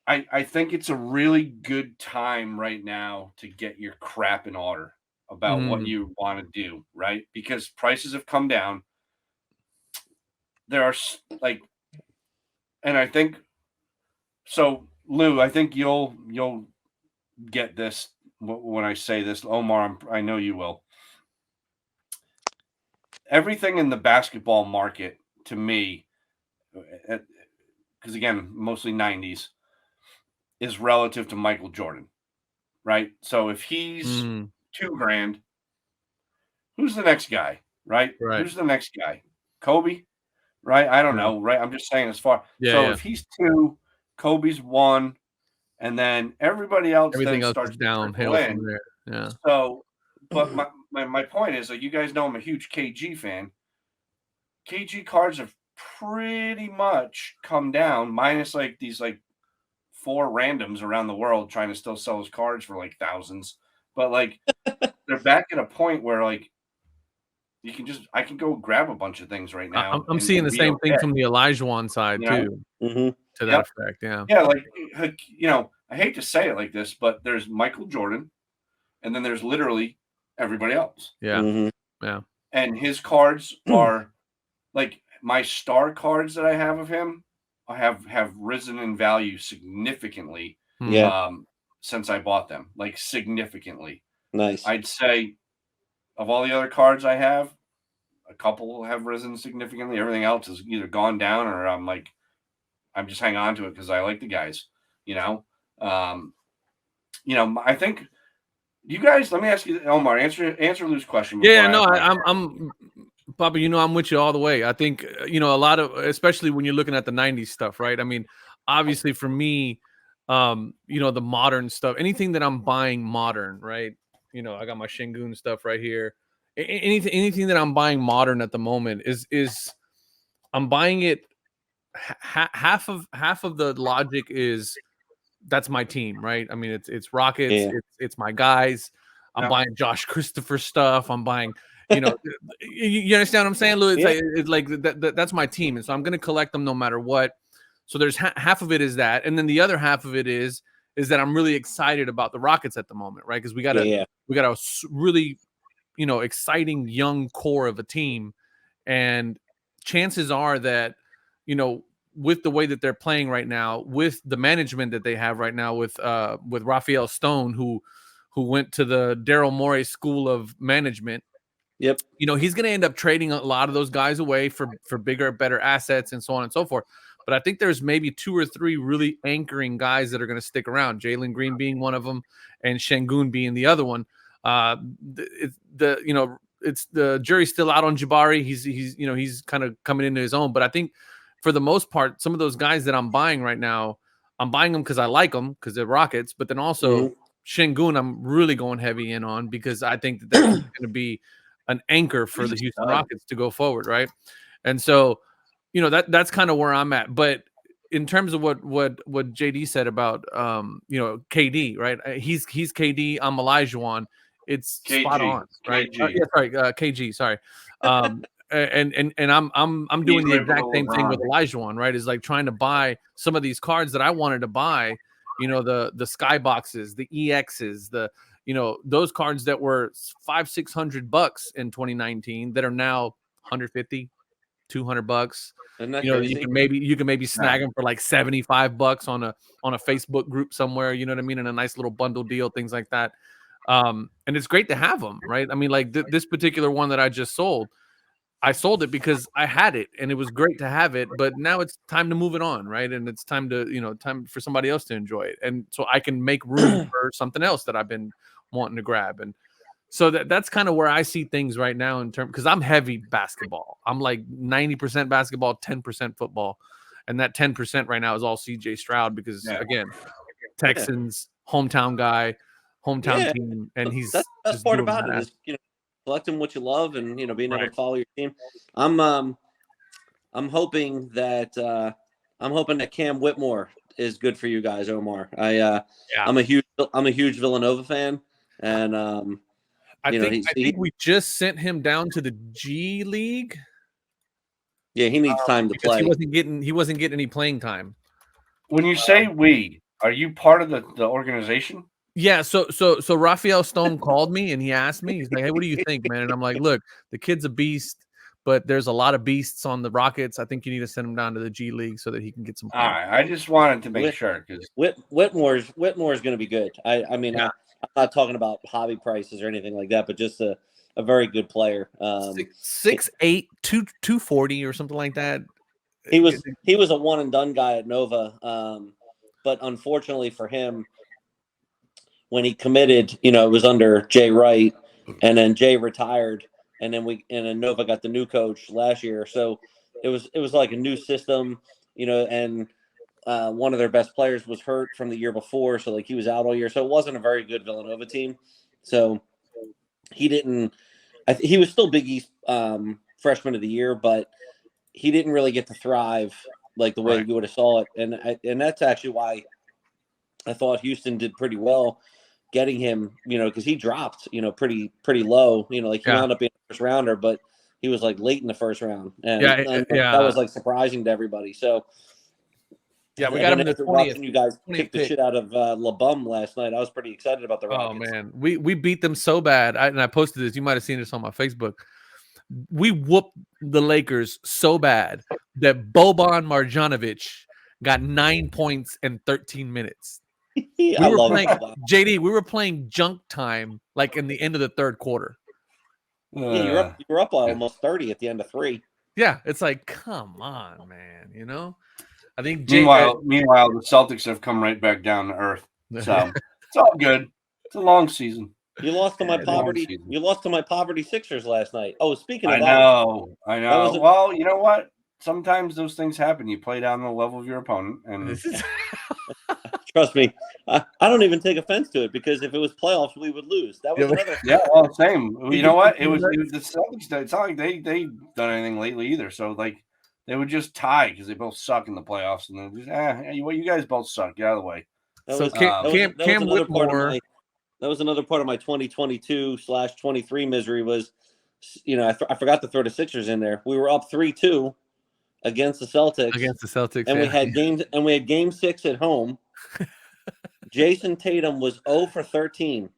I think it's a really good time right now to get your crap in order about what you want to do, right? Because prices have come down. There are and I think so, Lou, I think you'll get this when I say this. Omar, I know you will. Everything in the basketball market, to me, because again, mostly 90s, is relative to Michael Jordan, right? So if he's $2,000, who's the next guy, right? Who's the next guy? Kobe, right? I don't know, right? I'm just saying as far. If he's 2, Kobe's 1, and then everybody else
starts downhill from there. Yeah.
So, but my point is, like, you guys know I'm a huge KG fan. KG cards have pretty much come down, minus like these like 4 randoms around the world trying to still sell his cards for like thousands. But like they're back at a point where like I can go grab a bunch of things right now.
I'm seeing the same thing from the Elijah side too. To that effect,
yeah. Like I hate to say it like this, but there's Michael Jordan, and then there's literally everybody else.
Yeah.
And his cards are like my star cards that I have of him. I have risen in value significantly. Since I bought them, like significantly.
Nice.
I'd say of all the other cards I have, a couple have risen significantly. Everything else has either gone down or I'm just hanging on to it because I like the guys. I think you guys. Let me ask you, Omar. Answer Lou's question.
I'm Papa. I'm with you all the way. I think a lot of, especially when you're looking at the '90s stuff, right? I mean, obviously for me, the modern stuff, anything that I'm buying modern, right? I got my Shingun stuff right here. Anything that I'm buying modern at the moment is I'm buying it. Half of the logic is that's my team, right? I mean, it's Rockets, it's my guys. I'm buying Josh Christopher stuff. I'm buying, you understand what I'm saying, Lou? It's like that's my team, and so I'm going to collect them no matter what. So there's half of it is that, and then the other half of it is that I'm really excited about the Rockets at the moment, right? Because we got a really, exciting young core of a team, and chances are that, with the way that they're playing right now, with the management that they have right now, with Raphael Stone, who went to the Daryl Morey School of Management.
Yep.
He's going to end up trading a lot of those guys away for bigger, better assets and so on and so forth. But I think there's maybe 2 or 3 really anchoring guys that are going to stick around. Jalen Green being one of them, and Şengün being the other one. It's the jury's still out on Jabari. He's kind of coming into his own. But I think for the most part, some of those guys that I'm buying right now, I'm buying them because I like them because they're Rockets. But then also Şengün, I'm really going heavy in on because I think that that's going to be an anchor for the Houston Rockets to go forward, right? And so, that's kind of where I'm at. But in terms of what JD said about KD, right? He's KD, I'm Olajuwon. It's KG, spot on, right? KG, sorry. And I'm doing the exact same thing with Olajuwon, right? Is like trying to buy some of these cards that I wanted to buy, the skyboxes, the EXs, those cards that were $500-600 in 2019 that are now $150, $200. You can maybe snag them for like $75 on a Facebook group somewhere, you know what I mean, in a nice little bundle deal, things like that. And it's great to have them, right? I mean, like this particular one that I just sold, I sold it because I had it and it was great to have it, but now it's time to move it on, right? And it's time to, time for somebody else to enjoy it. And so I can make room for something else that I've been wanting to grab. And so that's kind of where I see things right now in terms, because I'm heavy basketball. I'm like 90% basketball, 10% football. And that 10% right now is all CJ Stroud because, again, Texans, hometown guy, hometown team. And he's
that's the best part about it is, collecting what you love and, being able to follow your team. I'm hoping that Cam Whitmore is good for you guys, Omar. I'm a huge Villanova fan, and
I think we just sent him down to the G League.
Yeah, he needs time to play.
He wasn't getting any playing time.
When you say we, are you part of the organization?
Yeah, so Raphael Stone called me and he asked me, he's like, "Hey, what do you think, man?" And I'm like, "Look, the kid's a beast, but there's a lot of beasts on the Rockets. I think you need to send him down to the G League so that he can get some play."
All right, I just wanted to make sure because
Whitmore's going to be good. I mean, I'm not talking about hobby prices or anything like that, but just a very good player.
6'8", 240 or something like that.
He was a one and done guy at Nova, but unfortunately for him, when he committed, it was under Jay Wright, and then Jay retired, and then Nova got the new coach last year. So it was like a new system, and one of their best players was hurt from the year before, so like he was out all year. So it wasn't a very good Villanova team. So he didn't. He was still Big East freshman of the year, but he didn't really get to thrive like the way you would have saw it, and that's actually why I thought Houston did pretty well getting him, because he dropped, pretty low, like he wound up being a first rounder, but he was like late in the first round. And that was like surprising to everybody. So
we got him in the 20th.
Watching you guys kick the shit out of LeBum last night, I was pretty excited about the Rockets.
Oh man, we beat them so bad. I posted this. You might have seen this on my Facebook. We whooped the Lakers so bad that Boban Marjanovic got 9 points in 13 minutes. We were playing junk time like in the end of the third quarter.
You were up almost 30 at the end of 3.
Yeah, it's like, come on, man. I think
meanwhile the Celtics have come right back down to earth. So it's all good. It's a long season.
You lost to my poverty. You lost to my poverty Sixers last night. Oh, speaking of
I know. Well, you know what? Sometimes those things happen. You play down the level of your opponent, and
Trust me, I don't even take offense to it because if it was playoffs, we would lose. That was another.
Yeah, well, same. You know what? It was the Celtics. It's not like they done anything lately either. So like they would just tie because they both suck in the playoffs, and then just you guys both suck. Get out of the way.
So Cam Whitmore.
That was another part of my 2022/23 misery was, I forgot to throw the Sixers in there. We were up 3-2 against the Celtics. And we had game 6 at home. Jason Tatum was 0 for 13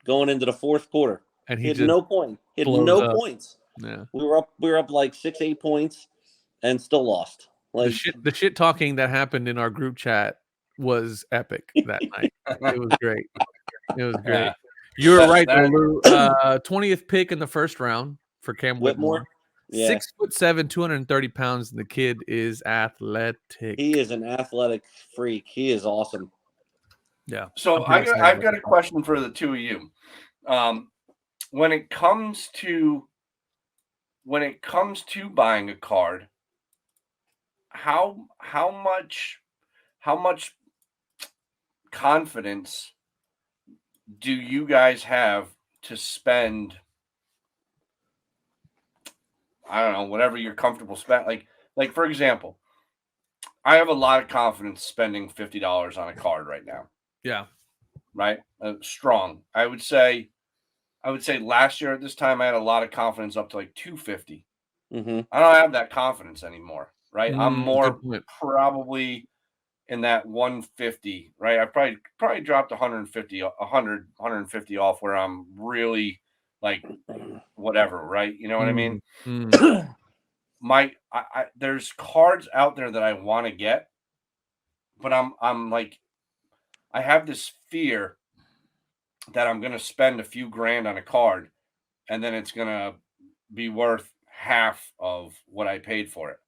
going into the fourth quarter.
And
he had no point. He had no points.
Yeah.
We were up like 6-8 points and still lost. Like
the shit talking that happened in our group chat was epic that night. It was great. It was great. Yeah. You were right, Lou. 20th pick in the first round for Cam Whitmore. Yeah. 6'7", 230 pounds, and the kid is athletic.
He is an athletic freak. He is awesome.
Yeah.
So I've got a question for the two of you. When it comes to buying a card, how much confidence do you guys have to spend? I don't know, whatever you're comfortable spending. Like for example, I have a lot of confidence spending $50 on a card right now.
Yeah.
Right. Strong. I would say last year at this time I had a lot of confidence up to like $250.
Mm-hmm.
I don't have that confidence anymore. Right. I'm more probably in that 150. Right. I probably dropped 150 off where I'm really like whatever. Right. You know what I mean?
Mm.
There's cards out there that I want to get, but I'm like, I have this fear that I'm going to spend a few grand on a card and then it's going to be worth half of what I paid for it.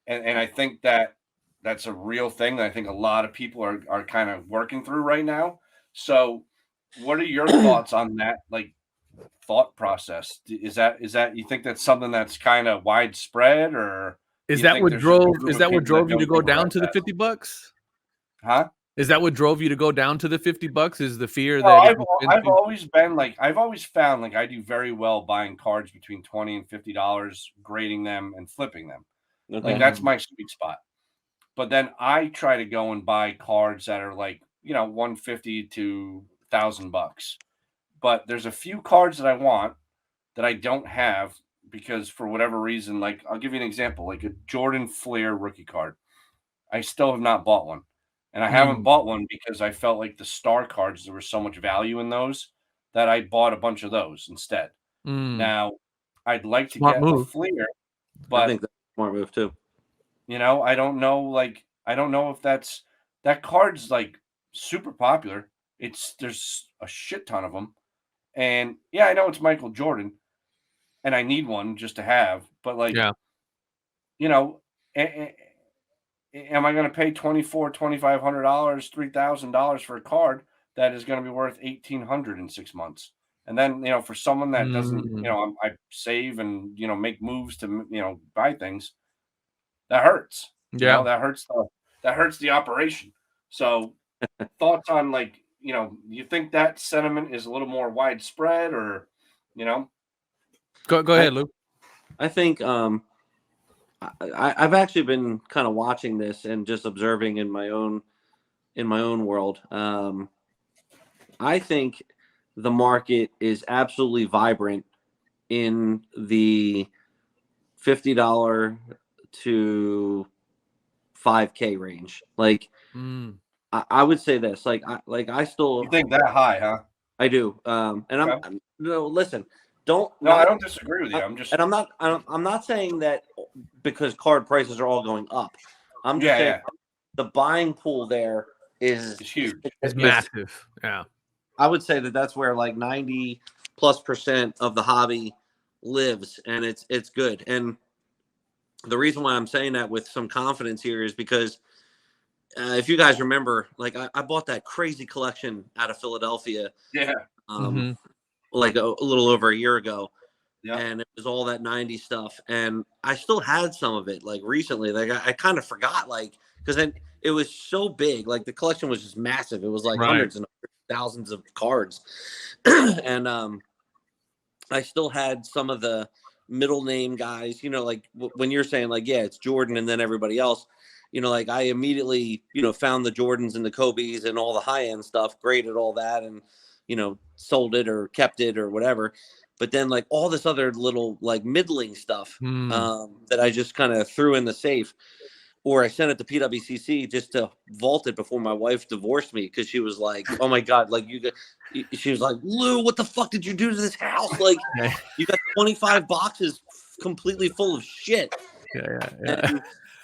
And I think that's a real thing that I think a lot of people are kind of working through right now. So what are your thoughts on that? Like thought process? Is that you think that's something that's kind of widespread, or
is that what drove you to go down to the $50?
Huh?
Is that what drove you to go down to the $50? Is the fear that
I've always found like I do very well buying cards between $20 and $50, grading them and flipping them.
Okay.
Like that's my sweet spot. But then I try to go and buy cards that are like, $150 to $1,000. But there's a few cards that I want that I don't have because for whatever reason, like I'll give you an example, like a Jordan Flair rookie card. I still have not bought one. And I haven't bought one because I felt like the star cards, there was so much value in those that I bought a bunch of those instead. Now, I'd like to get a Flair, but
I think that's a smart move too.
I don't know if that card's like super popular. There's a shit ton of them. And yeah, I know it's Michael Jordan and I need one just to have, but like, am I going to pay $2,400, $2,500, $3,000 for a card that is going to be worth $1,800 in 6 months? And then, for someone that doesn't, I save and, make moves to, buy things, that hurts.
Yeah.
That hurts the operation. So thoughts on like, you think that sentiment is a little more widespread or,
Go ahead, Luke.
I think, I've actually been kind of watching this and just observing in my own world. I think the market is absolutely vibrant in the $50 to $5K range. Like, I would say this. Like I still.
You think that high, huh?
I do. And okay. Listen.
I don't disagree with you.
I'm not saying that because card prices are all going up. I'm just saying the buying pool there is
huge.
It's massive. Yeah.
I would say that's where like 90+% of the hobby lives, and it's good. And the reason why I'm saying that with some confidence here is because if you guys remember, like I bought that crazy collection out of Philadelphia.
Yeah.
Like a little over a year ago, and it was all that 90s stuff, and I still had some of it like recently. Like I kind of forgot, like because then it was so big. Like the collection was just massive. It was like
Right.
hundreds and thousands of cards. And I still had some of the middle name guys, you know, like when you're saying like, yeah, it's Jordan and then everybody else, you know, like I immediately, you know, found the Jordans and the Kobe's and all the high end stuff, graded all that and, you know, sold it or kept it or whatever. But then like all this other little like middling stuff that I just kind of threw in the safe, or I sent it to PWCC just to vault it before my wife divorced me, because she was like, "Oh my God!" Like she was like, "Lou, what the fuck did you do to this house? Like, you got 25 boxes completely full of shit."
Yeah.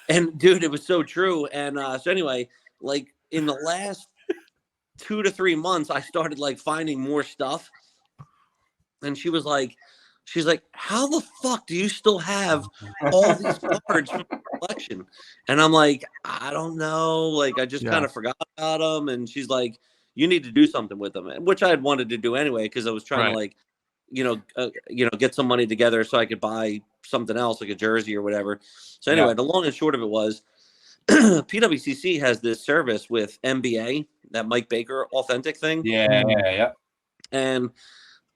And dude, it was so true. And so anyway, like in the last 2 to 3 months, I started like finding more stuff. And she's like, how the fuck do you still have all these cards from the collection? And I'm like, I don't know. Like, I just kind of forgot about them. And she's like, you need to do something with them, which I had wanted to do anyway, because I was trying to like, get some money together so I could buy something else, like a jersey or whatever. So anyway, the long and short of it was, PWCC has this service with NBA, that Mike Baker authentic thing.
Yeah.
And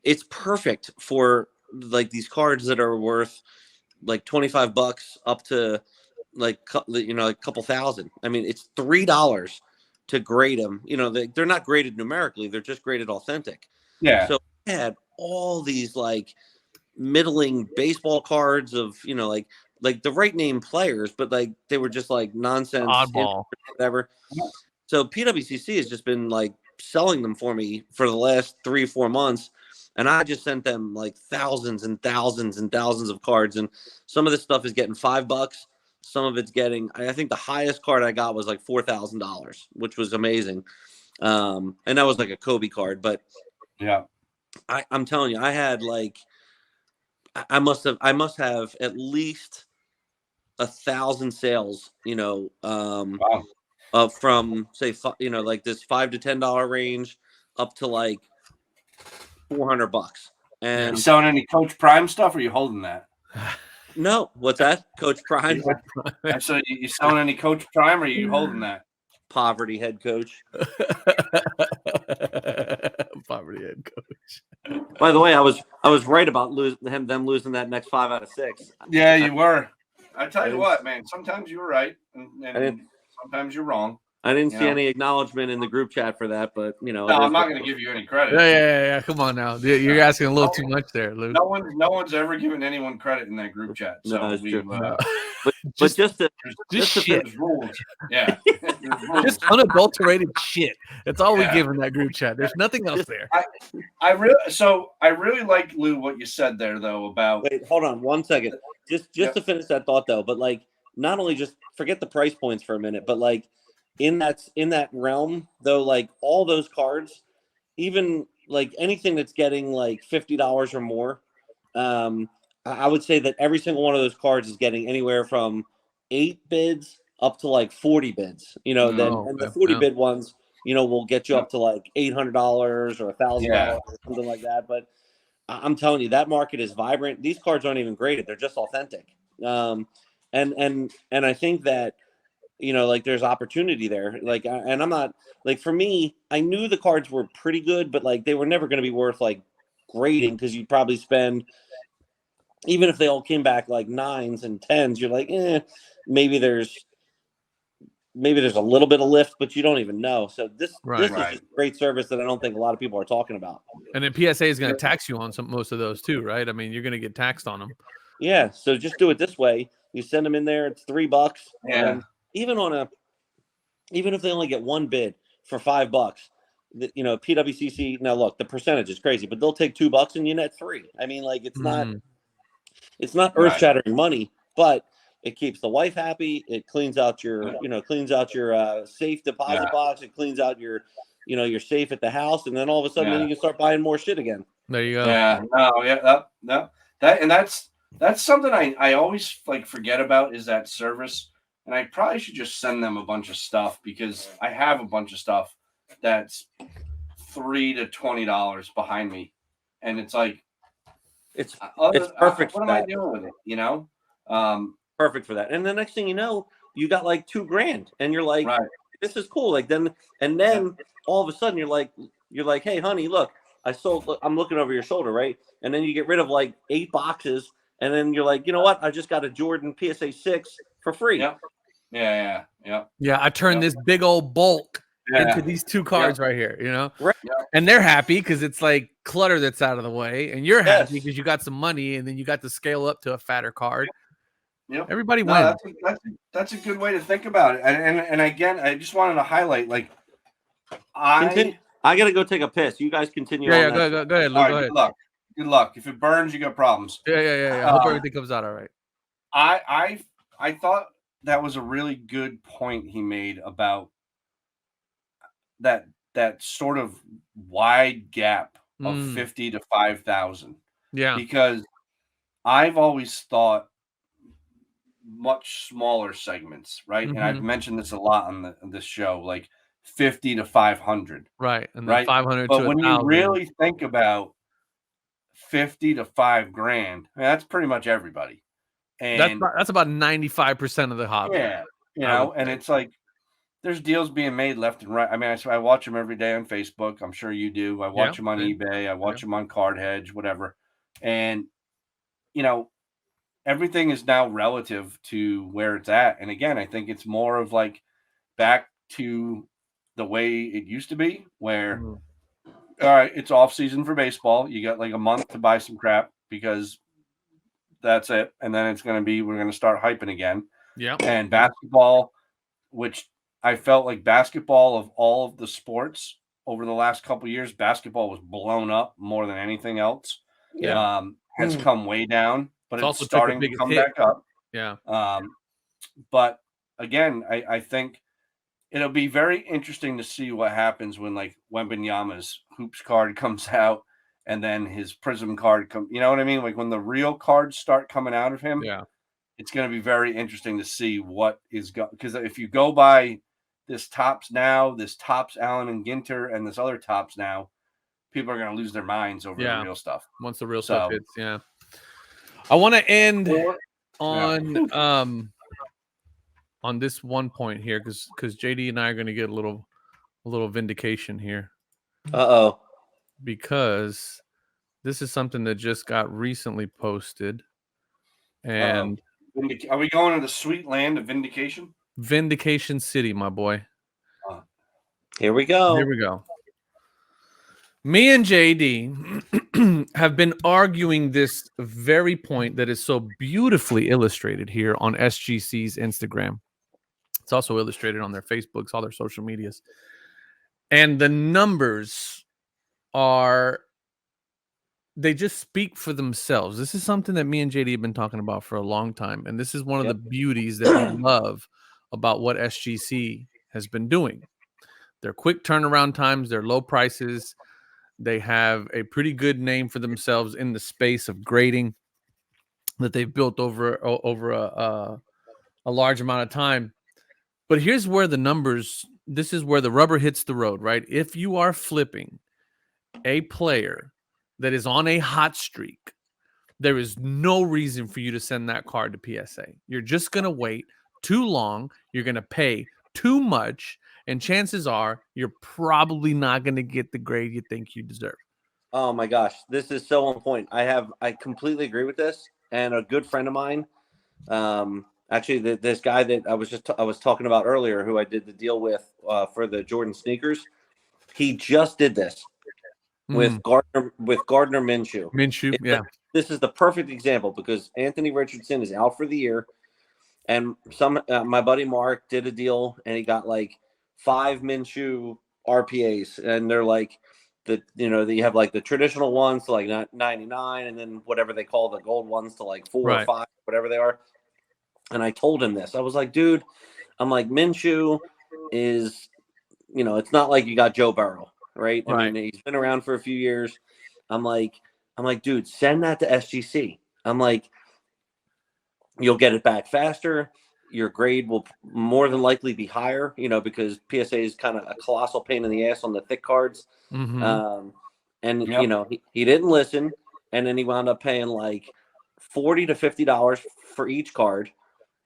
it's perfect for like these cards that are worth like $25 up to like, a couple thousand. I mean, it's $3 to grade them. You know, they're not graded numerically. They're just graded authentic.
Yeah.
So I had all these like middling baseball cards of, you know, like the right name players, but like they were just like nonsense,
oddball,
whatever. So PWCC has just been like selling them for me for the last 3-4 months. And I just sent them like thousands and thousands and thousands of cards. And some of this stuff is getting $5. Some of it's getting, I think the highest card I got was like $4,000, which was amazing. And that was like a Kobe card. But
yeah,
I'm telling you, I had like, I must have at least 1,000 sales, from say, like this $5 to $10 range up to like $400. And
you selling any Coach Prime stuff, or are you holding that?
No, what's that? Coach Prime?
So you selling any Coach Prime, or are you holding that?
Poverty head coach.
Poverty head coach.
By the way, I was right about them losing that next 5 out of 6.
Yeah, you were. I tell you what, man. Sometimes you were right, and sometimes you're wrong.
I didn't see any acknowledgement in the group chat for that, but
no, I'm not going to give you any credit.
Yeah. Come on now, you're asking a little too much there, Luke.
No one's ever given anyone credit in that group chat. So
no, that's true.
But just
shit.
Rules. Yeah,
just unadulterated shit. That's all we give in that group chat. There's nothing else there.
I really like, Lou, what you said there though about.
Wait, hold on 1 second. Just to finish that thought though, but like not only just forget the price points for a minute, but like. In that realm, though, like all those cards, even like anything that's getting like $50 or more, I would say that every single one of those cards is getting anywhere from 8 bids up to like 40 bids. And the 40 bid ones, will get you up to like $800 or $1,000 or something like that. But I'm telling you, that market is vibrant. These cards aren't even graded; they're just authentic. And I think that. Like there's opportunity there. Like, and I'm not like, for me, I knew the cards were pretty good, but like they were never going to be worth like grading, because you'd probably spend, even if they all came back like 9s and 10s, you're like, maybe there's a little bit of lift, but you don't even know. So this is just a great service that I don't think a lot of people are talking about.
And then PSA is going to tax you on most of those too, right? I mean, you're going to get taxed on them.
Yeah. So just do it this way. You send them in there. It's $3.
Yeah.
Even if they only get 1 bid for $5, PWCC. Now look, the percentage is crazy, but they'll take $2 and you net 3. I mean, like it's not earth-shattering money, but it keeps the wife happy. It cleans out your, safe deposit box. It cleans out your, your safe at the house, and then all of a sudden, then you can start buying more shit again.
There you go.
Yeah. No. That's something I always like forget about, is that service. And I probably should just send them a bunch of stuff, because I have a bunch of stuff that's $3 to $20 behind me, and it's like
it's perfect.
What am I doing with it?
Perfect for that. And the next thing you know, you got like $2,000, and you're like,
Right.
this is cool. Like then all of a sudden you're like, hey, honey, look, I'm looking over your shoulder, right? And then you get rid of like 8 boxes, and then you're like, you know what? I just got a Jordan PSA 6 for free.
Yep. Yeah.
Yeah, I turned this big old bulk into these 2 cards right here, you know?
Right.
And they're happy because it's like clutter that's out of the way, and you're happy because you got some money, and then you got to scale up to a fatter card.
Yep.
Everybody wins.
That's a good way to think about it. And again, I just wanted to highlight, like, I
got to go take a piss. You guys continue.
Yeah, go ahead, Lou,
all right,
go ahead.
Good luck. If it burns, you got problems.
Yeah. I hope everything comes out all right.
I thought that was a really good point he made about that sort of wide gap of 50 to 5,000.
Yeah.
Because I've always thought much smaller segments, right? And I've mentioned this a lot on this show, like 50 to 500.
Right. And then
right?
500
but
to
when
1,000.
you really think about 50 to $5,000, that's pretty much everybody. And
that's about 95% of the hobby.
Yeah. And it's like there's deals being made left and right. I mean, I watch them every day on Facebook. I'm sure you do. I watch them on eBay. I watch them on Card Hedge, whatever. And, everything is now relative to where it's at. And again, I think it's more of like back to the way it used to be, where, all right, it's off season for baseball. You got like a month to buy some crap because that's it. And then we're going to start hyping again.
Yeah.
And basketball, which I felt like basketball of all of the sports over the last couple of years, basketball was blown up more than anything else.
Yeah.
Has come way down, but it's starting to come back up.
Yeah.
But again, I think it'll be very interesting to see what happens when like Wembanyama's hoops card comes out and then his Prism card comes. You know what I mean? Like when the real cards start coming out of him, it's going to be very interesting to see what is because if you go by this Topps now, this Topps Allen and Ginter, and this other Topps now, people are going to lose their minds over the real stuff.
Once the real stuff hits, I want to end on this one point here because JD and I are going to get a little vindication here. Because this is something that just got recently posted, and
are we going to the sweet land of vindication?
Vindication City, my boy.
Here we go.
Me and JD have been arguing this very point that is so beautifully illustrated here on SGC's Instagram. It's also illustrated on their Facebooks, all their social medias. And the numbers they just speak for themselves. This is something that me and JD have been talking about for a long time. And this is one of the beauties that we love about what SGC has been doing. Their quick turnaround times, their low prices. They have a pretty good name for themselves in the space of grading that they've built over a large amount of time. But here's where this is where the rubber hits the road, right? If you are flipping a player that is on a hot streak, there is no reason for you to send that card to PSA. You're just going to wait too long. You're going to pay too much. And chances are you're probably not going to get the grade you think you deserve.
Oh my gosh, this is so on point. I completely agree with this. And a good friend of mine, actually this guy that I was talking about earlier, who I did the deal with for the Jordan sneakers, he just did this with Gardner Minshew. This is the perfect example because Anthony Richardson is out for the year, and my buddy Mark did a deal and he got like 5 Minshew RPAs, and they're like you have like the traditional ones to like 99, and then whatever they call the gold ones to like 4 or 5, whatever they are. And I told him this. I was like, dude, I'm like, Minshew is, it's not like you got Joe Burrow, right? I mean, he's been around for a few years. I'm like, dude, send that to SGC. I'm like, you'll get it back faster. Your grade will more than likely be higher, because PSA is kind of a colossal pain in the ass on the thick cards. And he didn't listen, and then he wound up paying like $40 to $50 for each card.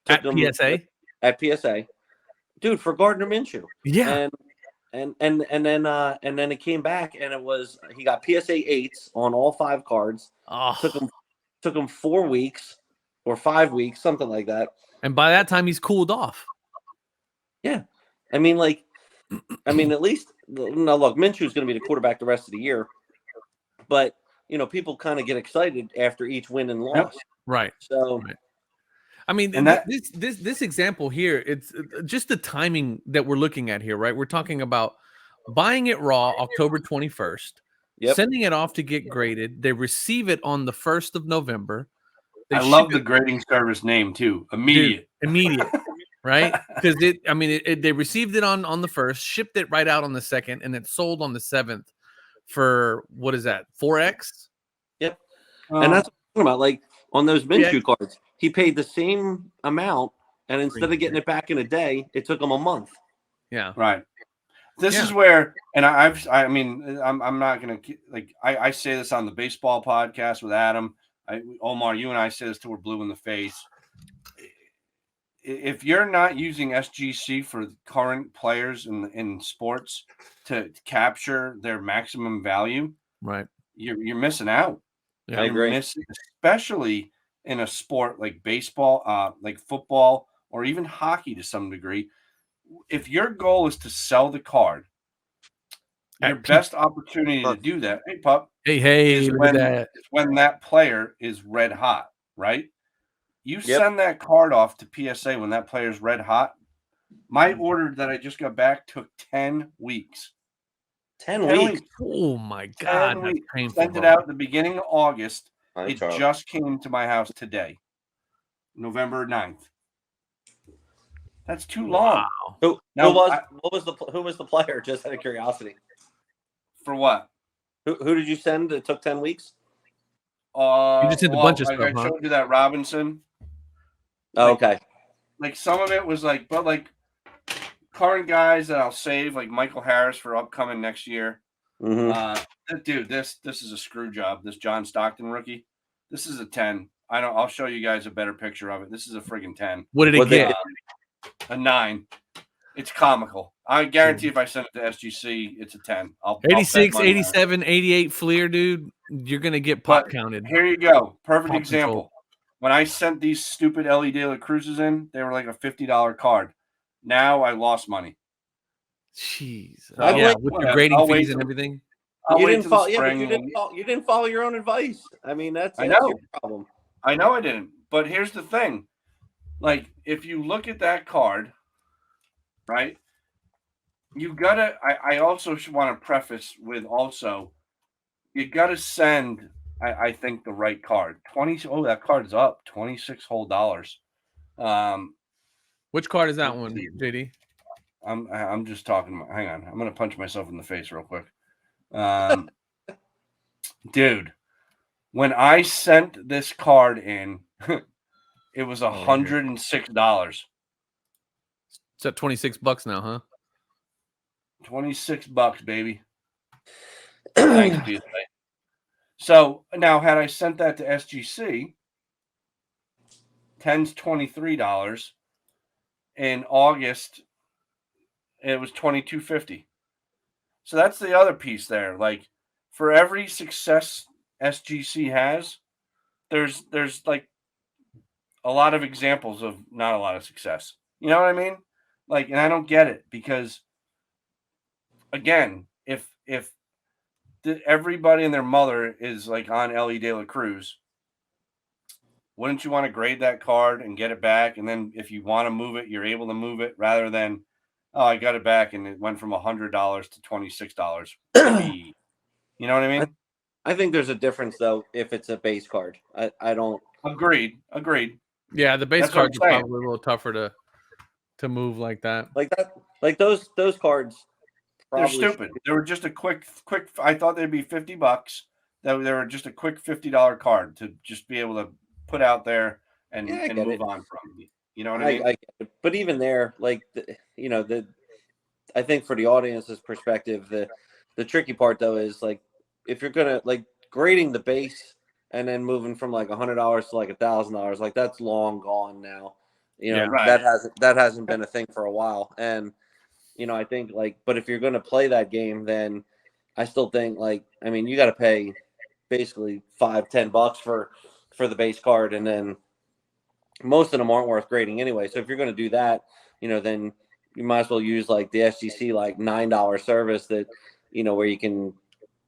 At PSA?
at PSA, dude, for Gardner Minshew.
Yeah.
And then it came back and it was he got PSA 8s on all 5 cards.
Oh.
Took him 4 weeks or 5 weeks, something like that.
And by that time, he's cooled off.
Yeah, I mean, at least now look, Minshew's going to be the quarterback the rest of the year, but people kind of get excited after each win and loss,
right?
So.
Right. I mean, and this example here, it's just the timing that we're looking at here, right? We're talking about buying it raw October 21st, sending it off to get graded. They receive it on the 1st of November.
I love the grading service name too. Immediate,
right? Because they received it on the 1st, shipped it right out on the 2nd, and it sold on the 7th for what is that? 4x.
Yep, and that's what I'm talking about. Like on those Minshew cards. He paid the same amount, and instead of getting it back in a day, it took him a month.
Yeah,
right. This is where, and I'm not gonna I say this on the baseball podcast with Adam. Omar, you and I say this till we're blue in the face. If you're not using SGC for current players in sports to capture their maximum value,
right,
you're missing out.
Yeah, I agree,
especially in a sport like baseball, like football, or even hockey to some degree. If your goal is to sell the card, your best opportunity to do that, hey pup, is when that player is red hot, right? You send that card off to PSA when that player's red hot. My order that I just got back took 10 weeks.
10 weeks.
Oh my God. That's painful.
Sent it out at the beginning of August. It just came to my house today, November 9th. That's too long.
Who was the player? Just out of curiosity.
For what?
Who did you send? It took 10 weeks.
You just did a bunch of stuff.
I showed you that Robinson.
Oh, okay.
Like some of it was current guys that I'll save, like Michael Harris for upcoming next year.
Mm-hmm.
Dude, this is a screw job. This John Stockton rookie. This is a 10. I'll show you guys a better picture of it. This is a friggin' 10.
What did it get?
A 9. It's comical. I guarantee if I send it to SGC, it's a 10.
86, 87, 88 Fleer, dude. You're gonna get pop counted.
Here you go. Perfect example. When I sent these stupid Ellie De La Cruzes in, they were like a $50 card. Now I lost money.
Jeez. With the grading fees and everything.
You didn't follow your own advice. I mean, that's your problem.
I know I didn't. But here's the thing. Like, if you look at that card, right, you gotta. I also should want to preface with also, you gotta send. I think the right card. That card is up $26 whole.
Which card is that one, JD?
I'm just talking. Hang on, I'm gonna punch myself in the face real quick. Dude, when I sent this card in, it was $106.
It's at $26 now, huh?
$26, baby. Thanks, PSA. So now, had I sent that to SGC, 10's $23. In August, it was $22.50. So that's the other piece there. Like, for every success SGC has, there's like a lot of examples of not a lot of success. You know what I mean? Like, and I don't get it because, again, if everybody and their mother is like on Ellie De La Cruz, wouldn't you want to grade that card and get it back? And then if you want to move it, you're able to move it rather than, oh, I got it back and it went from $100 to $26. You know what I mean?
I think there's a difference though if it's a base card. I don't.
Agreed.
Yeah, the base cards are probably a little tougher to move like that.
Like those cards.
They're stupid. They were just a quick. I thought they'd be $50. That they were just a quick $50 card to just be able to put out there and move on from. You know what I mean?
But even there, like I think for the audience's perspective, the tricky part though is like if you're gonna like grading the base and then moving from like $100 to like $1,000, like that's long gone now. You know,
right.
that hasn't been a thing for a while. And, you know, I think like, but if you're going to play that game, then I still think like, I mean, you got to pay basically $5-10 for the base card. And then most of them aren't worth grading anyway. So if you're going to do that, you know, then you might as well use like the SGC, like $9 service that, you know, where you can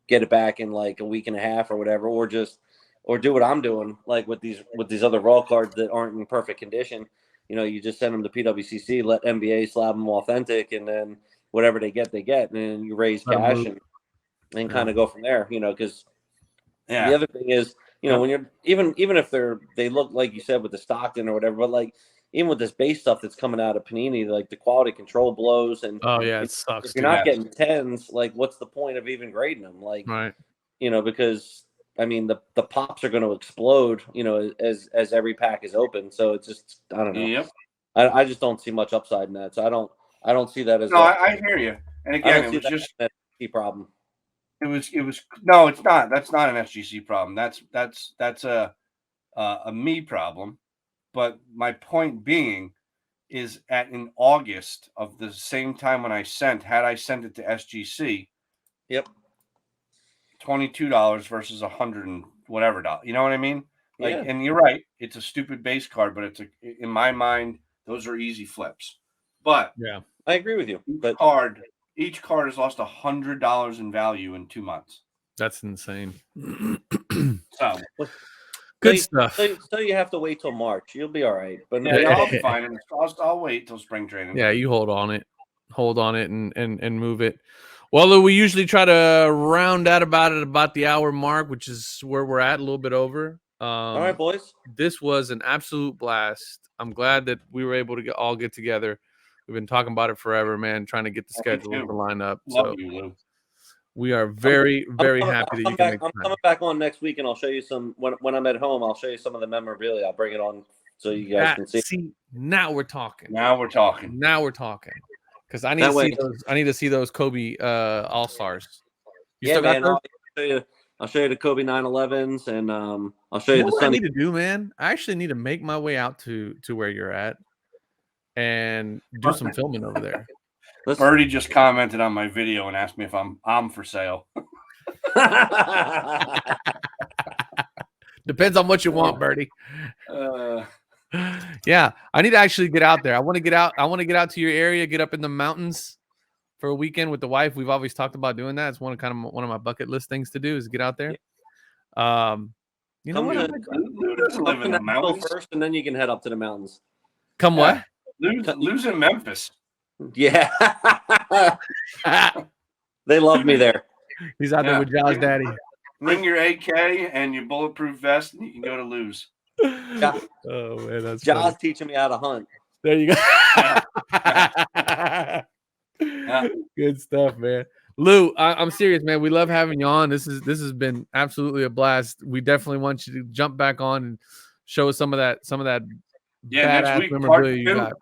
get it back in like a week and a half or whatever, or do what I'm doing, like with these other raw cards that aren't in perfect condition. You know, you just send them to PWCC, let NBA slab them authentic, and then whatever they get, and then you raise cash and kind of go from there. You know, because the other thing is, you know, when you're even if they look like you said with the Stockton or whatever, but like even with this base stuff that's coming out of Panini, like the quality control blows, and
it sucks.
If you're not getting 10s, like what's the point of even grading them? Like, you know, because I mean the pops are going to explode, you know, as every pack is open. So it's just, I don't know.
Yep.
I just don't see much upside in that. So I don't see that as
I hear you. And again, it was just
a key problem.
It was no, it's not. That's not an SGC problem. That's a me problem. But my point being is in August of the same time when had I sent it to SGC,
yep,
$22 versus $100 and whatever dollars. You know what I mean? Like,
yeah.
And you're right. It's a stupid base card, but in my mind, those are easy flips. But
yeah,
I agree with you. But
each card has lost $100 in value in 2 months.
That's insane.
So
good stuff.
So you have to wait till March. You'll be all right. But
I'll be fine. I'll wait till spring training.
Yeah, you hold on it and move it. Well, we usually try to round out about the hour mark, which is where we're at, a little bit over.
All right, boys.
This was an absolute blast. I'm glad that we were able to all get together. We've been talking about it forever, man, trying to get the schedule to line up.
Love you, Lou.
We are very, very happy that you can make time.
I'm coming back on next week, and I'll show you some when I'm at home. I'll show you some of the memorabilia. I'll bring it on so you guys can see.
See, now we're talking. Because I need to see those. I need to see those Kobe All Stars.
Yeah, man. I'll show you the Kobe 911s, and I'll show you the.
What I need to do, man. I actually need to make my way out to where you're at and do some filming over there.
Birdie just commented on my video and asked me if I'm for sale.
Depends on what you want, Birdie. Yeah, I need to actually get out there. I want to get out to your area, get up in the mountains for a weekend with the wife. We've always talked about doing that. It's one of my bucket list things to do is get out there. You know what?
Lou doesn't live in the mountains
first, and then you can head up to the mountains.
Come what?
Lou's in Memphis.
Yeah. They love me there.
He's out there with Josh Daddy.
Bring your AK and your bulletproof vest, and you can go to Lou's.
Yeah.
Oh man, that's
Josh teaching me how to hunt.
There you go.
Yeah.
Good stuff, man. Lou, I'm serious, man. We love having you on. This has been absolutely a blast. We definitely want you to jump back on and show us some of that
next week,
memorabilia you got.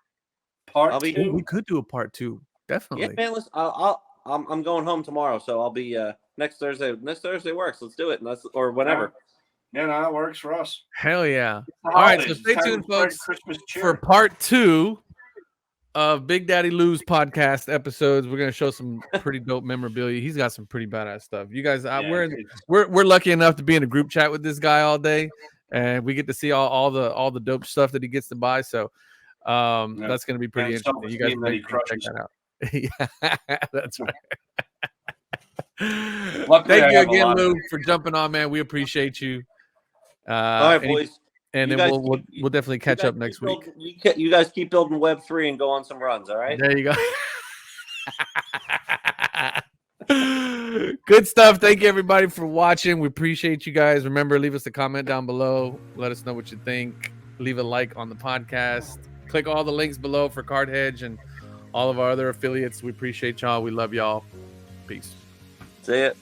Part 2.
We could do a part 2. Definitely.
Yeah, man. Listen, I'm going home tomorrow, so I'll be next Thursday. Next Thursday works. Let's do it, or whenever.
Yeah, no, that works for us.
Hell yeah! All right, so stay tuned, folks, for part 2 of Big Daddy Lou's podcast episodes. We're gonna show some pretty dope memorabilia. He's got some pretty badass stuff. You guys, we're lucky enough to be in a group chat with this guy all day, and we get to see all the dope stuff that he gets to buy. So. That's going to be pretty interesting. You guys check that out. Yeah, that's right. Thank you again, Lou, for jumping on, man. We appreciate you.
All right, boys.
And then we'll definitely catch up next week.
You guys keep building Web3 and go on some runs, all right?
There you go. Good stuff. Thank you, everybody, for watching. We appreciate you guys. Remember, leave us a comment down below. Let us know what you think. Leave a like on the podcast. Click all the links below for Card Hedge and all of our other affiliates. We appreciate y'all. We love y'all. Peace.
See it.